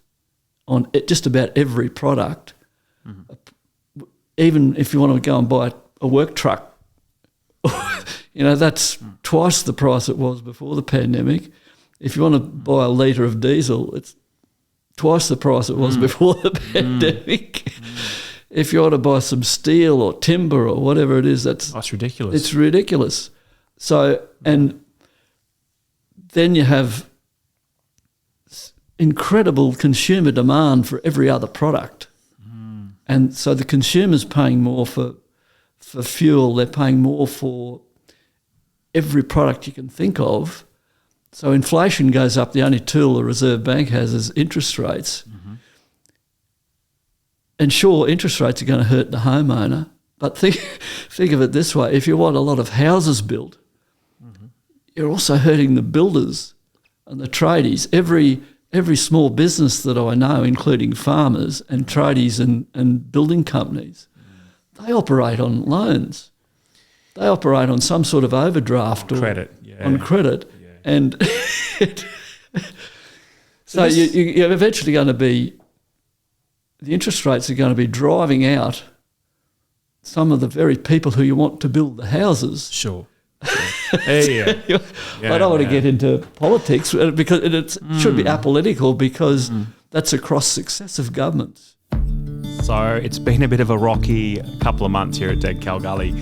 [SPEAKER 2] on just about every product. Even if you want to go and buy a work truck, you know, that's twice the price it was before the pandemic. If you want to buy a litre of diesel, it's twice the price it was before the pandemic. If you want to buy some steel or timber or whatever it is, that's
[SPEAKER 1] ridiculous.
[SPEAKER 2] It's ridiculous. So, and then you have incredible consumer demand for every other product. And so the consumer's paying more for fuel, they're paying more for every product you can think of. So inflation goes up. The only tool the Reserve Bank has is interest rates. And sure, interest rates are going to hurt the homeowner, but think of it this way. If you want a lot of houses built, you're also hurting the builders and the tradies. Every small business that I know, including farmers and tradies and building companies, they operate on loans. They operate on some sort of overdraft
[SPEAKER 1] on
[SPEAKER 2] or
[SPEAKER 1] credit. Yeah.
[SPEAKER 2] On credit. Yeah. And so you're eventually going to be, the interest rates are going to be driving out some of the very people who you want to build the houses.
[SPEAKER 1] Sure.
[SPEAKER 2] I don't want to get into politics because it should be apolitical, because that's across successive governments.
[SPEAKER 1] So it's been a bit of a rocky couple of months here at Dead Cow Gully.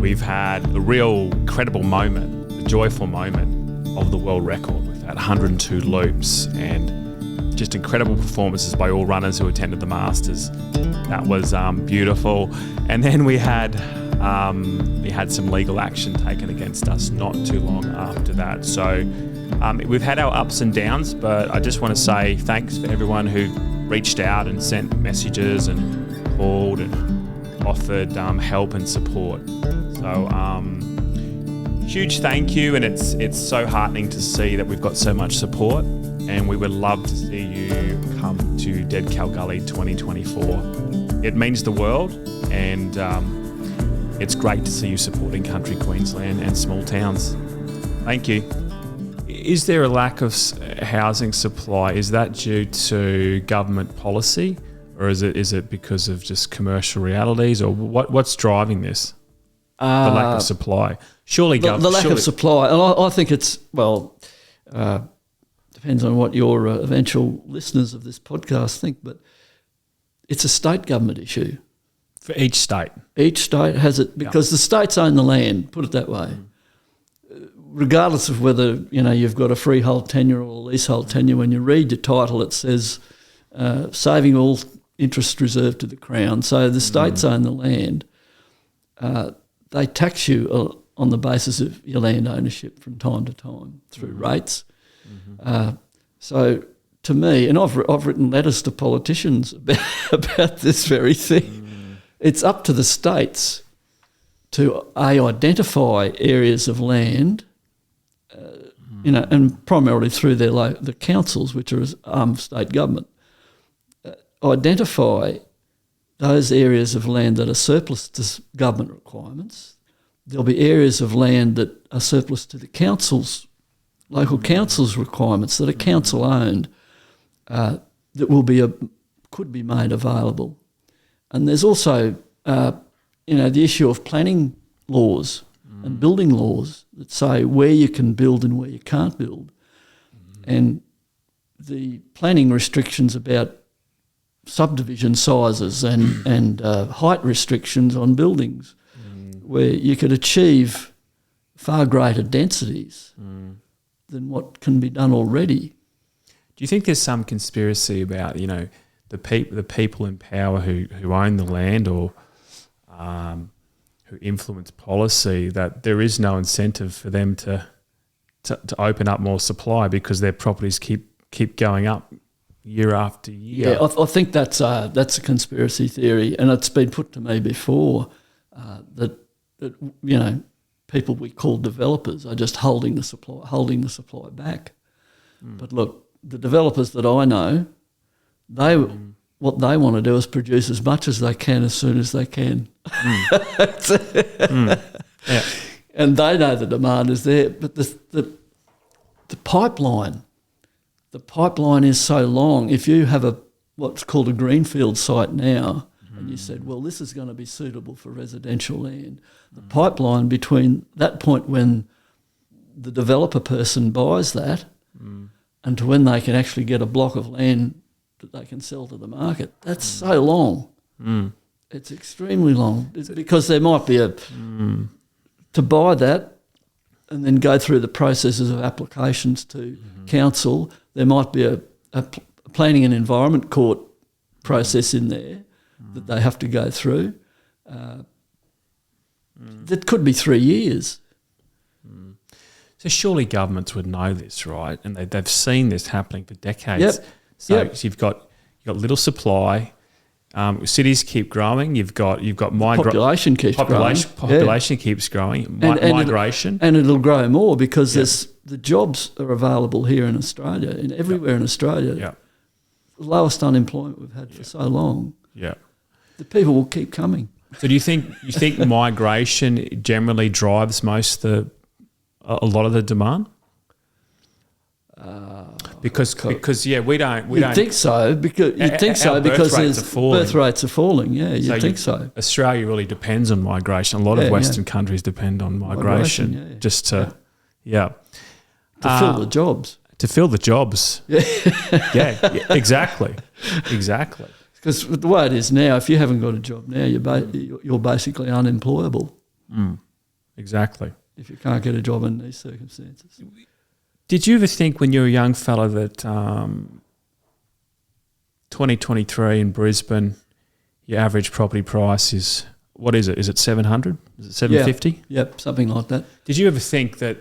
[SPEAKER 1] We've had a real incredible moment, a joyful moment of the world record. We've had 102 loops and just incredible performances by all runners who attended the Masters. That was beautiful. And then we had some legal action taken against us not too long after that. So we've had our ups and downs, but I just want to say thanks for everyone who reached out and sent messages and called and offered help and support. So huge thank you, and it's so heartening to see that we've got so much support, and we would love to see you come to Dead Cow Gully 2024. It means the world, and it's great to see you supporting country Queensland and small towns. Thank you. Is there a lack of housing supply? Is that due to government policy, or is it because of just commercial realities, or what's driving this? The lack of supply. Surely
[SPEAKER 2] the lack of supply. And I think it's, depends on what your eventual listeners of this podcast think, but it's a state government issue.
[SPEAKER 1] For each state?
[SPEAKER 2] Each state has it, because the states own the land, put it that way. Regardless of whether, you've got a freehold tenure or a leasehold tenure, when you read your title it says saving all interest reserved to the Crown. So the states own the land. They tax you on the basis of your land ownership from time to time through rates. So to me, and I've written letters to politicians about this very thing, it's up to the states to identify areas of land, and primarily through the councils, which are arm of state government, identify those areas of land that are surplus to government requirements. There'll be areas of land that are surplus to the council's, local council's requirements that are council owned, that could be made available. And there's also, the issue of planning laws and building laws that say where you can build and where you can't build. And the planning restrictions about subdivision sizes and height restrictions on buildings, where you could achieve far greater densities than what can be done already.
[SPEAKER 1] Do you think there's some conspiracy about, the people in power who own the land or who influence policy, that there is no incentive for them to open up more supply because their properties keep going up year after year?
[SPEAKER 2] Yeah, I think that's a conspiracy theory, and it's been put to me before that people we call developers are just holding the supply back. But look, the developers that I know, what they want to do is produce as much as they can as soon as they can.
[SPEAKER 1] Yeah.
[SPEAKER 2] And they know the demand is there, but the pipeline is so long. If you have what's called a greenfield site now, and you said, well, this is going to be suitable for residential land, the pipeline between that point when the developer person buys that and to when they can actually get a block of land that they can sell to the market, that's so long. It's extremely long. It's because there might be to buy that and then go through the processes of applications to council, there might be a planning and environment court process in there that they have to go through. That could be 3 years.
[SPEAKER 1] So surely governments would know this, right? And they've seen this happening for decades. So you've got little supply. Cities keep growing. You've got
[SPEAKER 2] population keeps growing.
[SPEAKER 1] Population keeps growing. Migration,
[SPEAKER 2] and it'll grow more because the jobs are available here in Australia, and everywhere in Australia.
[SPEAKER 1] Yeah.
[SPEAKER 2] The lowest unemployment we've had for so long.
[SPEAKER 1] Yeah.
[SPEAKER 2] The people will keep coming.
[SPEAKER 1] So do you think migration generally drives a lot of the demand? Because we don't.
[SPEAKER 2] You'd think so because birth rates are falling. Yeah, you'd think so.
[SPEAKER 1] Australia really depends on migration. A lot of Western countries depend on migration just to
[SPEAKER 2] fill the jobs.
[SPEAKER 1] To fill the jobs. Yeah, exactly.
[SPEAKER 2] Because the way it is now, if you haven't got a job now, you're basically unemployable.
[SPEAKER 1] Exactly.
[SPEAKER 2] If you can't get a job in these circumstances.
[SPEAKER 1] Did you ever think when you were a young fella that 2023 in Brisbane, your average property price is, what is it? Is it 700? Is it 750?
[SPEAKER 2] Yep, something like that.
[SPEAKER 1] Did you ever think that,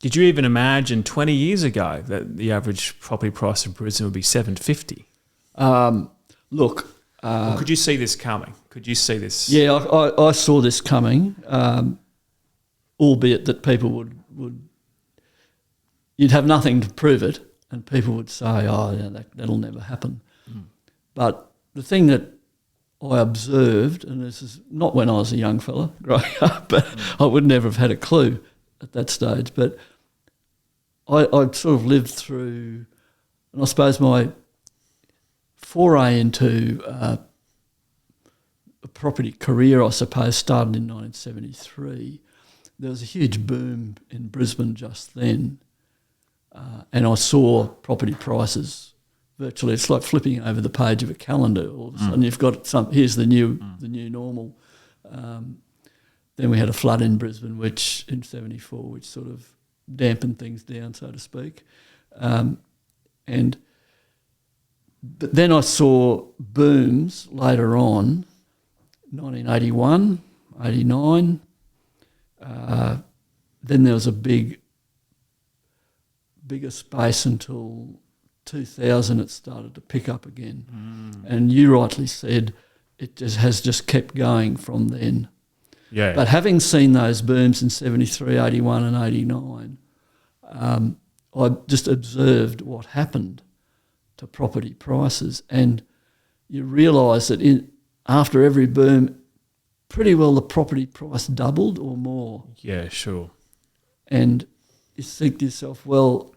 [SPEAKER 1] did you even imagine 20 years ago that the average property price in Brisbane would be 750?
[SPEAKER 2] Look.
[SPEAKER 1] Or could you see this coming? Could you see this?
[SPEAKER 2] Yeah, I saw this coming, albeit that people would you'd have nothing to prove it, and people would say, that'll never happen. But the thing that I observed, and this is not when I was a young fella growing up, but I would never have had a clue at that stage, but I sort of lived through, and I suppose my foray into a property career, I suppose, started in 1973. There was a huge boom in Brisbane just then, and I saw property prices virtually. It's like flipping over the page of a calendar. All of a sudden, you've got here's the new normal. Then we had a flood in Brisbane, which in '74, which sort of dampened things down, so to speak, But then I saw booms later on, 1981, 89. Then there was a bigger space until 2000. It started to pick up again, and you rightly said it has just kept going from then.
[SPEAKER 1] Yeah.
[SPEAKER 2] But having seen those booms in 73, 81 and 89, I just observed what happened to property prices, and you realise that after every boom, pretty well the property price doubled or more.
[SPEAKER 1] Yeah, sure.
[SPEAKER 2] And you think to yourself, well,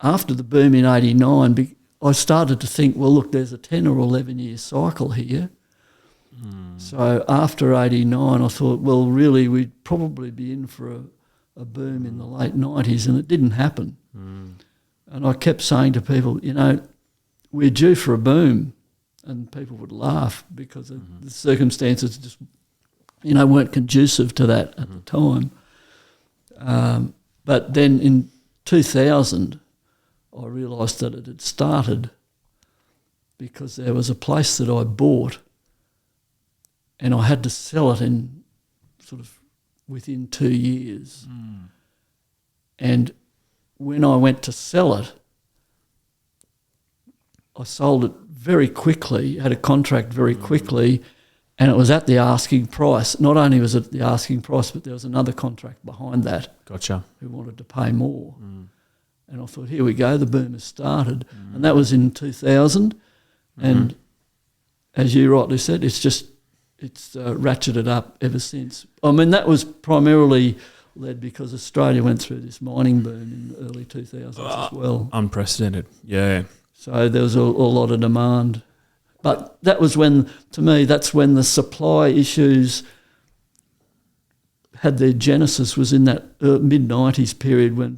[SPEAKER 2] after the boom in 89, I started to think, well, look, there's a 10 or 11 year cycle here. So after 89, I thought, well, really, we'd probably be in for a boom in the late 90s, and it didn't happen. And I kept saying to people, we're due for a boom, and people would laugh because the circumstances just, weren't conducive to that at the time. But then in 2000, I realised that it had started because there was a place that I bought and I had to sell it in sort of within 2 years. And when I went to sell it, I sold it very quickly, had a contract very quickly, and it was at the asking price. Not only was it the asking price, but there was another contract behind that.
[SPEAKER 1] Gotcha.
[SPEAKER 2] Who wanted to pay more. And I thought, here we go, the boom has started. And that was in 2000. And as you rightly said, it's ratcheted up ever since. I mean, that was primarily led because Australia went through this mining boom in the early 2000s as well.
[SPEAKER 1] Unprecedented, yeah.
[SPEAKER 2] So there was a lot of demand. But that was when, to me, that's when the supply issues had their genesis, was in that mid-90s period when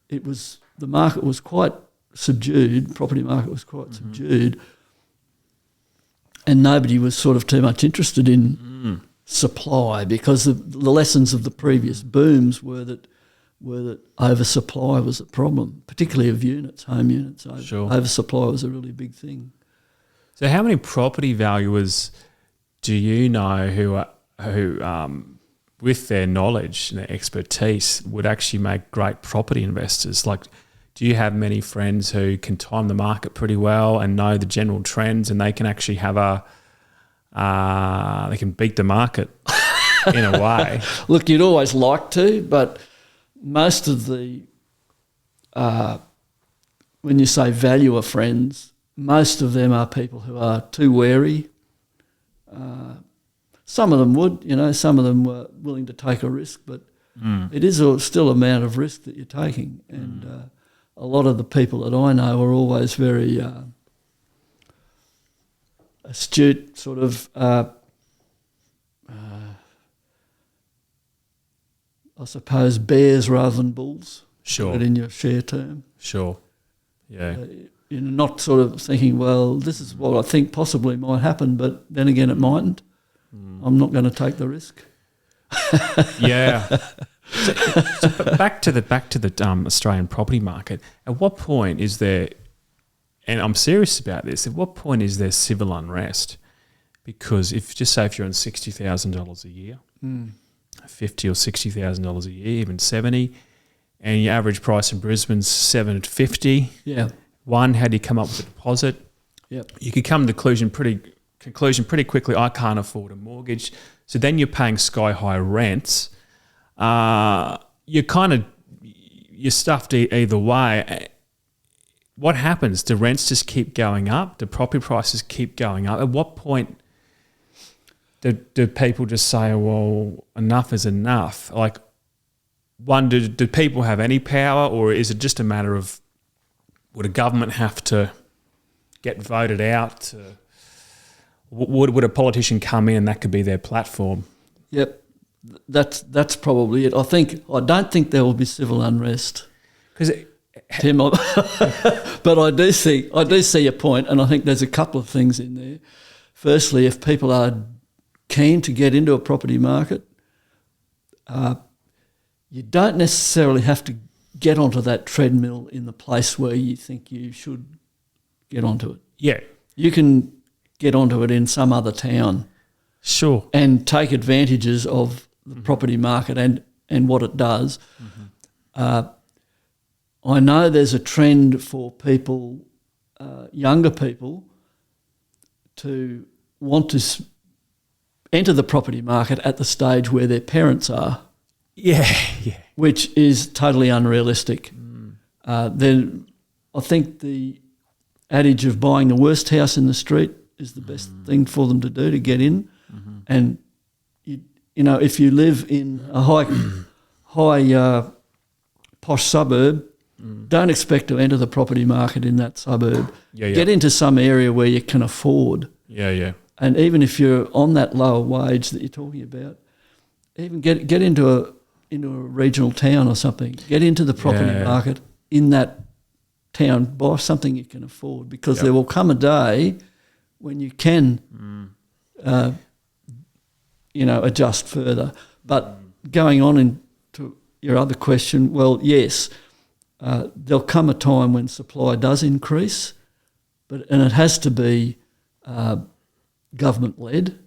[SPEAKER 2] the market was quite subdued, property market was quite subdued, and nobody was sort of too much interested in supply because the lessons of the previous booms were that oversupply was a problem, particularly of units, home units.
[SPEAKER 1] Sure.
[SPEAKER 2] Oversupply was a really big thing.
[SPEAKER 1] So how many property valuers do you know who with their knowledge and their expertise would actually make great property investors? Like, do you have many friends who can time the market pretty well and know the general trends, and they can actually have they can beat the market in a way?
[SPEAKER 2] Look, you'd always like to, but most of the, when you say valuer friends, most of them are people who are too wary. Some of them would, some of them were willing to take a risk, but it is still an amount of risk that you're taking. And a lot of the people that I know are always very astute, sort of, I suppose, bears rather than bulls.
[SPEAKER 1] Sure.
[SPEAKER 2] Put it in your share term.
[SPEAKER 1] Sure. Yeah.
[SPEAKER 2] You're not sort of thinking, well, this is what I think possibly might happen, but then again it mightn't. I'm not going to take the risk.
[SPEAKER 1] Yeah. So back to the Australian property market. At what point is there, and I'm serious about this, at what point is there civil unrest? Because if you're on $60,000 a year, $50,000 or $60,000 a year, even 70, and your average price in Brisbane's $750.
[SPEAKER 2] Yeah.
[SPEAKER 1] One, how do you come up with a deposit?
[SPEAKER 2] Yep.
[SPEAKER 1] You could come to the conclusion pretty quickly, I can't afford a mortgage. So then you're paying sky-high rents. You're stuffed either way. What happens? Do rents just keep going up? Do property prices keep going up? At what point do people just say, well, enough is enough? Like, one, do people have any power, or is it just a matter of, would a government have to get voted out? Would a politician come in and that could be their platform?
[SPEAKER 2] Yep, that's probably it. I don't think there will be civil unrest, Tim. But I do see your point, and I think there's a couple of things in there. Firstly, if people are keen to get into a property market, you don't necessarily have to get onto that treadmill in the place where you think you should get onto it.
[SPEAKER 1] Yeah.
[SPEAKER 2] You can get onto it in some other town.
[SPEAKER 1] Sure.
[SPEAKER 2] And take advantages of the property market and what it does. I know there's a trend for people, younger people, to want to enter the property market at the stage where their parents are.
[SPEAKER 1] Yeah.
[SPEAKER 2] Which is totally unrealistic. Then I think the adage of buying the worst house in the street is the best thing for them to do to get in. And, you know, if you live in a high posh suburb, don't expect to enter the property market in that suburb. Get into some area where you can afford. And even if you're on that lower wage that you're talking about, even get into a regional town or something. Get into the property market in that town. Buy something you can afford, because there will come a day when you can, adjust further. But going on into your other question, well, yes, there'll come a time when supply does increase, and it has to be government-led.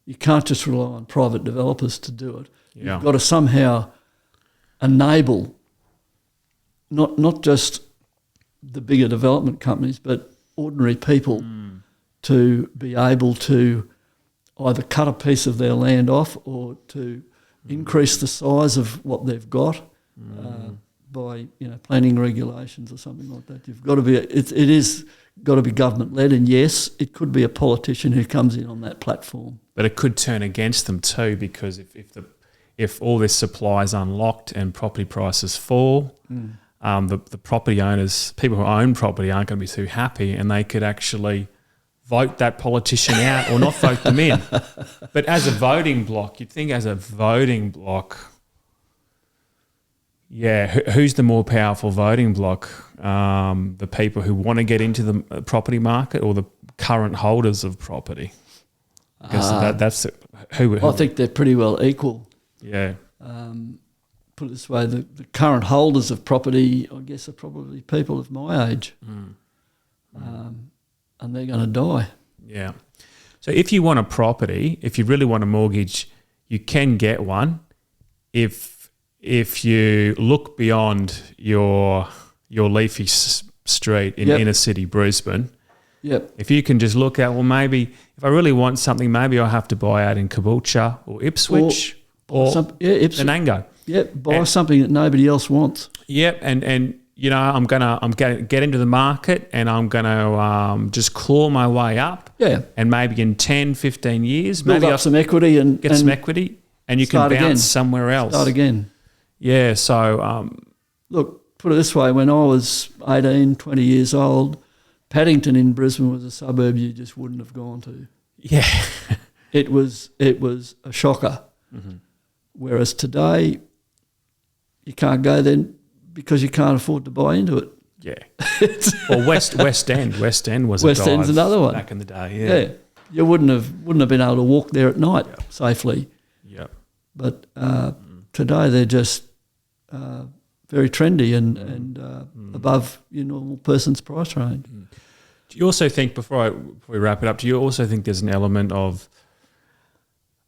[SPEAKER 2] You can't just rely on private developers to do it. You've got to somehow enable not just the bigger development companies, but ordinary people to be able to either cut a piece of their land off or to increase the size of what they've got by planning regulations or something like that. You've got to be it is got to be government led, and yes, it could be a politician who comes in on that platform.
[SPEAKER 1] But it could turn against them too, because if all this supply is unlocked and property prices fall, the property owners, people who own property, aren't going to be too happy, and they could actually vote that politician out or not vote them in. But as a voting bloc, you'd think as a voting bloc, who's the more powerful voting bloc? The people who want to get into the property market, or the current holders of property? Because that's who.
[SPEAKER 2] I think they're pretty well equal.
[SPEAKER 1] Yeah.
[SPEAKER 2] Put it this way, the current holders of property, I guess, are probably people of my age. And they're going to die. Yeah.
[SPEAKER 1] So if you want a property, if you really want a mortgage, you can get one if you look beyond your leafy street in inner city Brisbane.
[SPEAKER 2] Yep.
[SPEAKER 1] If you can just look at, well, maybe if I really want something, maybe I'll have to buy out in Caboolture or Ipswich or Nanango.
[SPEAKER 2] Yep, buy something that nobody else wants.
[SPEAKER 1] Yep, and I'm gonna get into the market, and I'm gonna just claw my way up.
[SPEAKER 2] Yeah.
[SPEAKER 1] And maybe in 10, 15 years,
[SPEAKER 2] build
[SPEAKER 1] maybe
[SPEAKER 2] up some equity and
[SPEAKER 1] some equity, and you can bounce somewhere else.
[SPEAKER 2] Start again.
[SPEAKER 1] Yeah. So
[SPEAKER 2] look, put it this way: when I was 18, 20 years old, Paddington in Brisbane was a suburb you just wouldn't have gone to.
[SPEAKER 1] Yeah.
[SPEAKER 2] It was a shocker. Whereas today, you can't go there because you can't afford to buy into it.
[SPEAKER 1] Yeah. Well, West End was a dive.
[SPEAKER 2] End's another one
[SPEAKER 1] back in the day. Yeah.
[SPEAKER 2] You wouldn't have been able to walk there at night safely.
[SPEAKER 1] Yeah.
[SPEAKER 2] But today they're just very trendy and above your normal person's price range.
[SPEAKER 1] Do you also think, before we wrap it up, do you also think there's an element of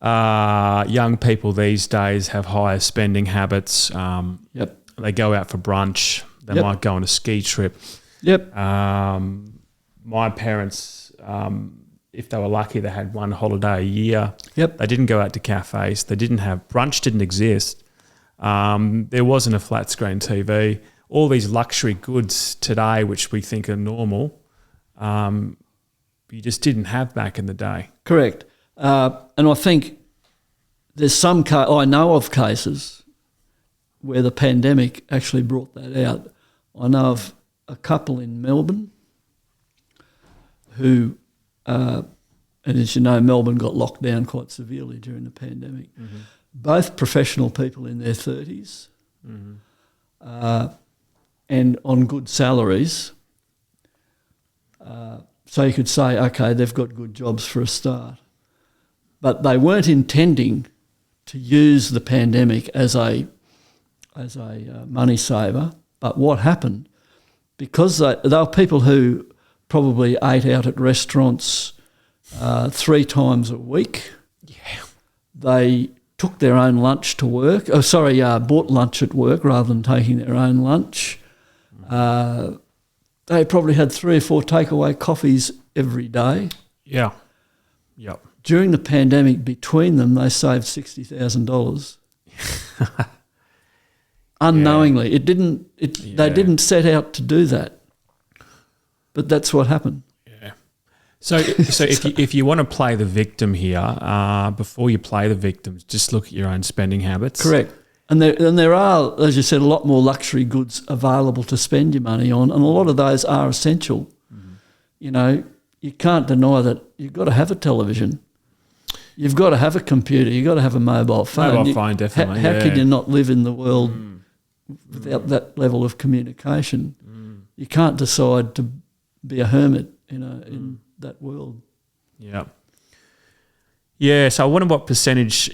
[SPEAKER 1] young people these days have higher spending habits? They go out for brunch. They might go on a ski trip.
[SPEAKER 2] Yep.
[SPEAKER 1] My parents, if they were lucky, they had one holiday a year.
[SPEAKER 2] Yep.
[SPEAKER 1] They didn't go out to cafes. They didn't have brunch. Didn't exist. There wasn't a flat screen TV. All these luxury goods today, which we think are normal, you just didn't have back in the day.
[SPEAKER 2] Correct. And I think there's I know of cases where the pandemic actually brought that out. I know of a couple in Melbourne who, and as you know, Melbourne got locked down quite severely during the pandemic. Both professional people in their 30s and on good salaries. So you could say, okay, they've got good jobs for a start. But they weren't intending to use the pandemic as a money saver. But what happened, because they were people who probably ate out at restaurants 3 times a week.
[SPEAKER 1] Yeah.
[SPEAKER 2] They took their own lunch to work. Bought lunch at work rather than taking their own lunch. They probably had 3 or 4 takeaway coffees every day.
[SPEAKER 1] Yeah. Yep.
[SPEAKER 2] During the pandemic, between them, they saved $60,000. Unknowingly. They didn't set out to do that. But that's what happened.
[SPEAKER 1] Yeah. So if you want to play the victim here, before you play the victims, just look at your own spending habits.
[SPEAKER 2] Correct. And there are, as you said, a lot more luxury goods available to spend your money on, and a lot of those are essential. Mm-hmm. You know, you can't deny that you've got to have a television. You've got to have a computer. You've got to have a mobile phone.
[SPEAKER 1] Mobile phone, definitely.
[SPEAKER 2] How can you not live in the world without that level of communication? You can't decide to be a hermit in that world.
[SPEAKER 1] Yeah. Yeah, so I wonder what percentage,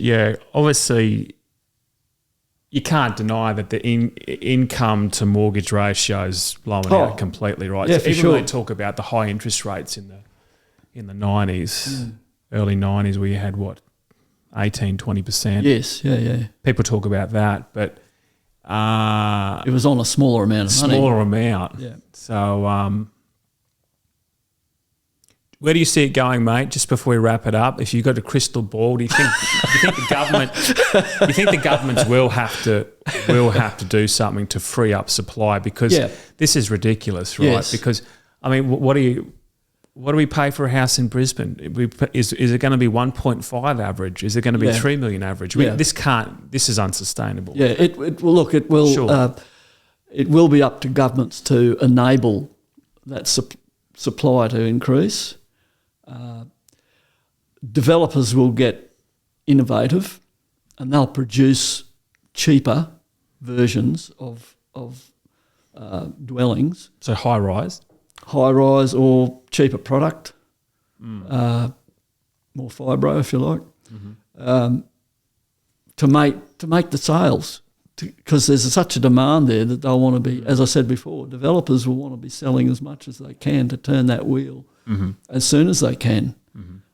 [SPEAKER 1] obviously you can't deny that the income to mortgage ratio is blowing out completely, right?
[SPEAKER 2] Yeah,
[SPEAKER 1] so
[SPEAKER 2] for
[SPEAKER 1] even
[SPEAKER 2] sure.
[SPEAKER 1] when they talk about the high interest rates in the 90s, early 90s, where you had, 18, 20%.
[SPEAKER 2] Yes, yeah.
[SPEAKER 1] People talk about that, but
[SPEAKER 2] it was on a smaller amount of money.
[SPEAKER 1] Smaller amount.
[SPEAKER 2] Yeah.
[SPEAKER 1] So where do you see it going, mate? Just before we wrap it up, if you've got a crystal ball, do you think the governments will have to do something to free up supply? Because this is ridiculous, right?
[SPEAKER 2] Yes.
[SPEAKER 1] Because I mean, what do we pay for a house in Brisbane? Is it going to be 1.5 average? Is it going to be 3 million average? This is unsustainable.
[SPEAKER 2] Yeah, it will.
[SPEAKER 1] Sure.
[SPEAKER 2] It will be up to governments to enable that supply to increase. Developers will get innovative, and they'll produce cheaper versions of dwellings.
[SPEAKER 1] So high rise
[SPEAKER 2] or cheaper product, more fibro if you like, to make the sales, because there's such a demand there that they'll want to be, as I said before, developers will want to be selling as much as they can to turn that wheel as soon as they can.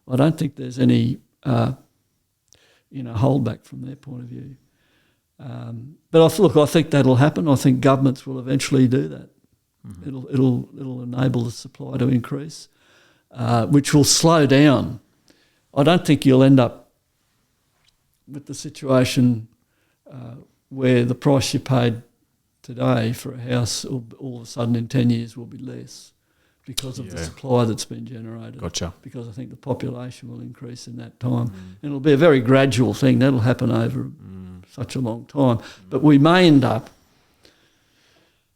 [SPEAKER 2] I don't think there's any holdback from their point of view. But I think that'll happen. I think governments will eventually do that. It'll enable the supply to increase, which will slow down. I don't think you'll end up with the situation where the price you paid today for a house all of a sudden in 10 years will be less because of the supply that's been generated.
[SPEAKER 1] Gotcha.
[SPEAKER 2] Because I think the population will increase in that time. And it'll be a very gradual thing. That'll happen over such a long time. But we may end up,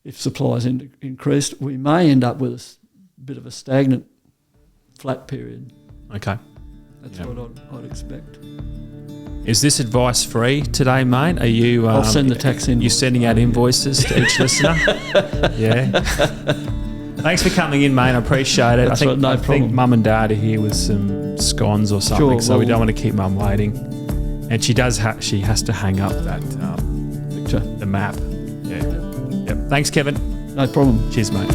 [SPEAKER 2] if supply's increased, we may end up with a bit of a stagnant, flat period.
[SPEAKER 1] Okay.
[SPEAKER 2] That's what I'd expect.
[SPEAKER 1] Is this advice free today, mate? Are you?
[SPEAKER 2] I'll send the tax invoice.
[SPEAKER 1] You're sending out invoices to each listener? Yeah. Thanks for coming in, mate. I appreciate it.
[SPEAKER 2] That's
[SPEAKER 1] I think Mum and Dad are here with some scones or something, so we don't want to keep Mum waiting. And she does. She has to hang up that picture, the map. Yeah. Yep. Thanks, Kevin.
[SPEAKER 2] No problem.
[SPEAKER 1] Cheers, mate.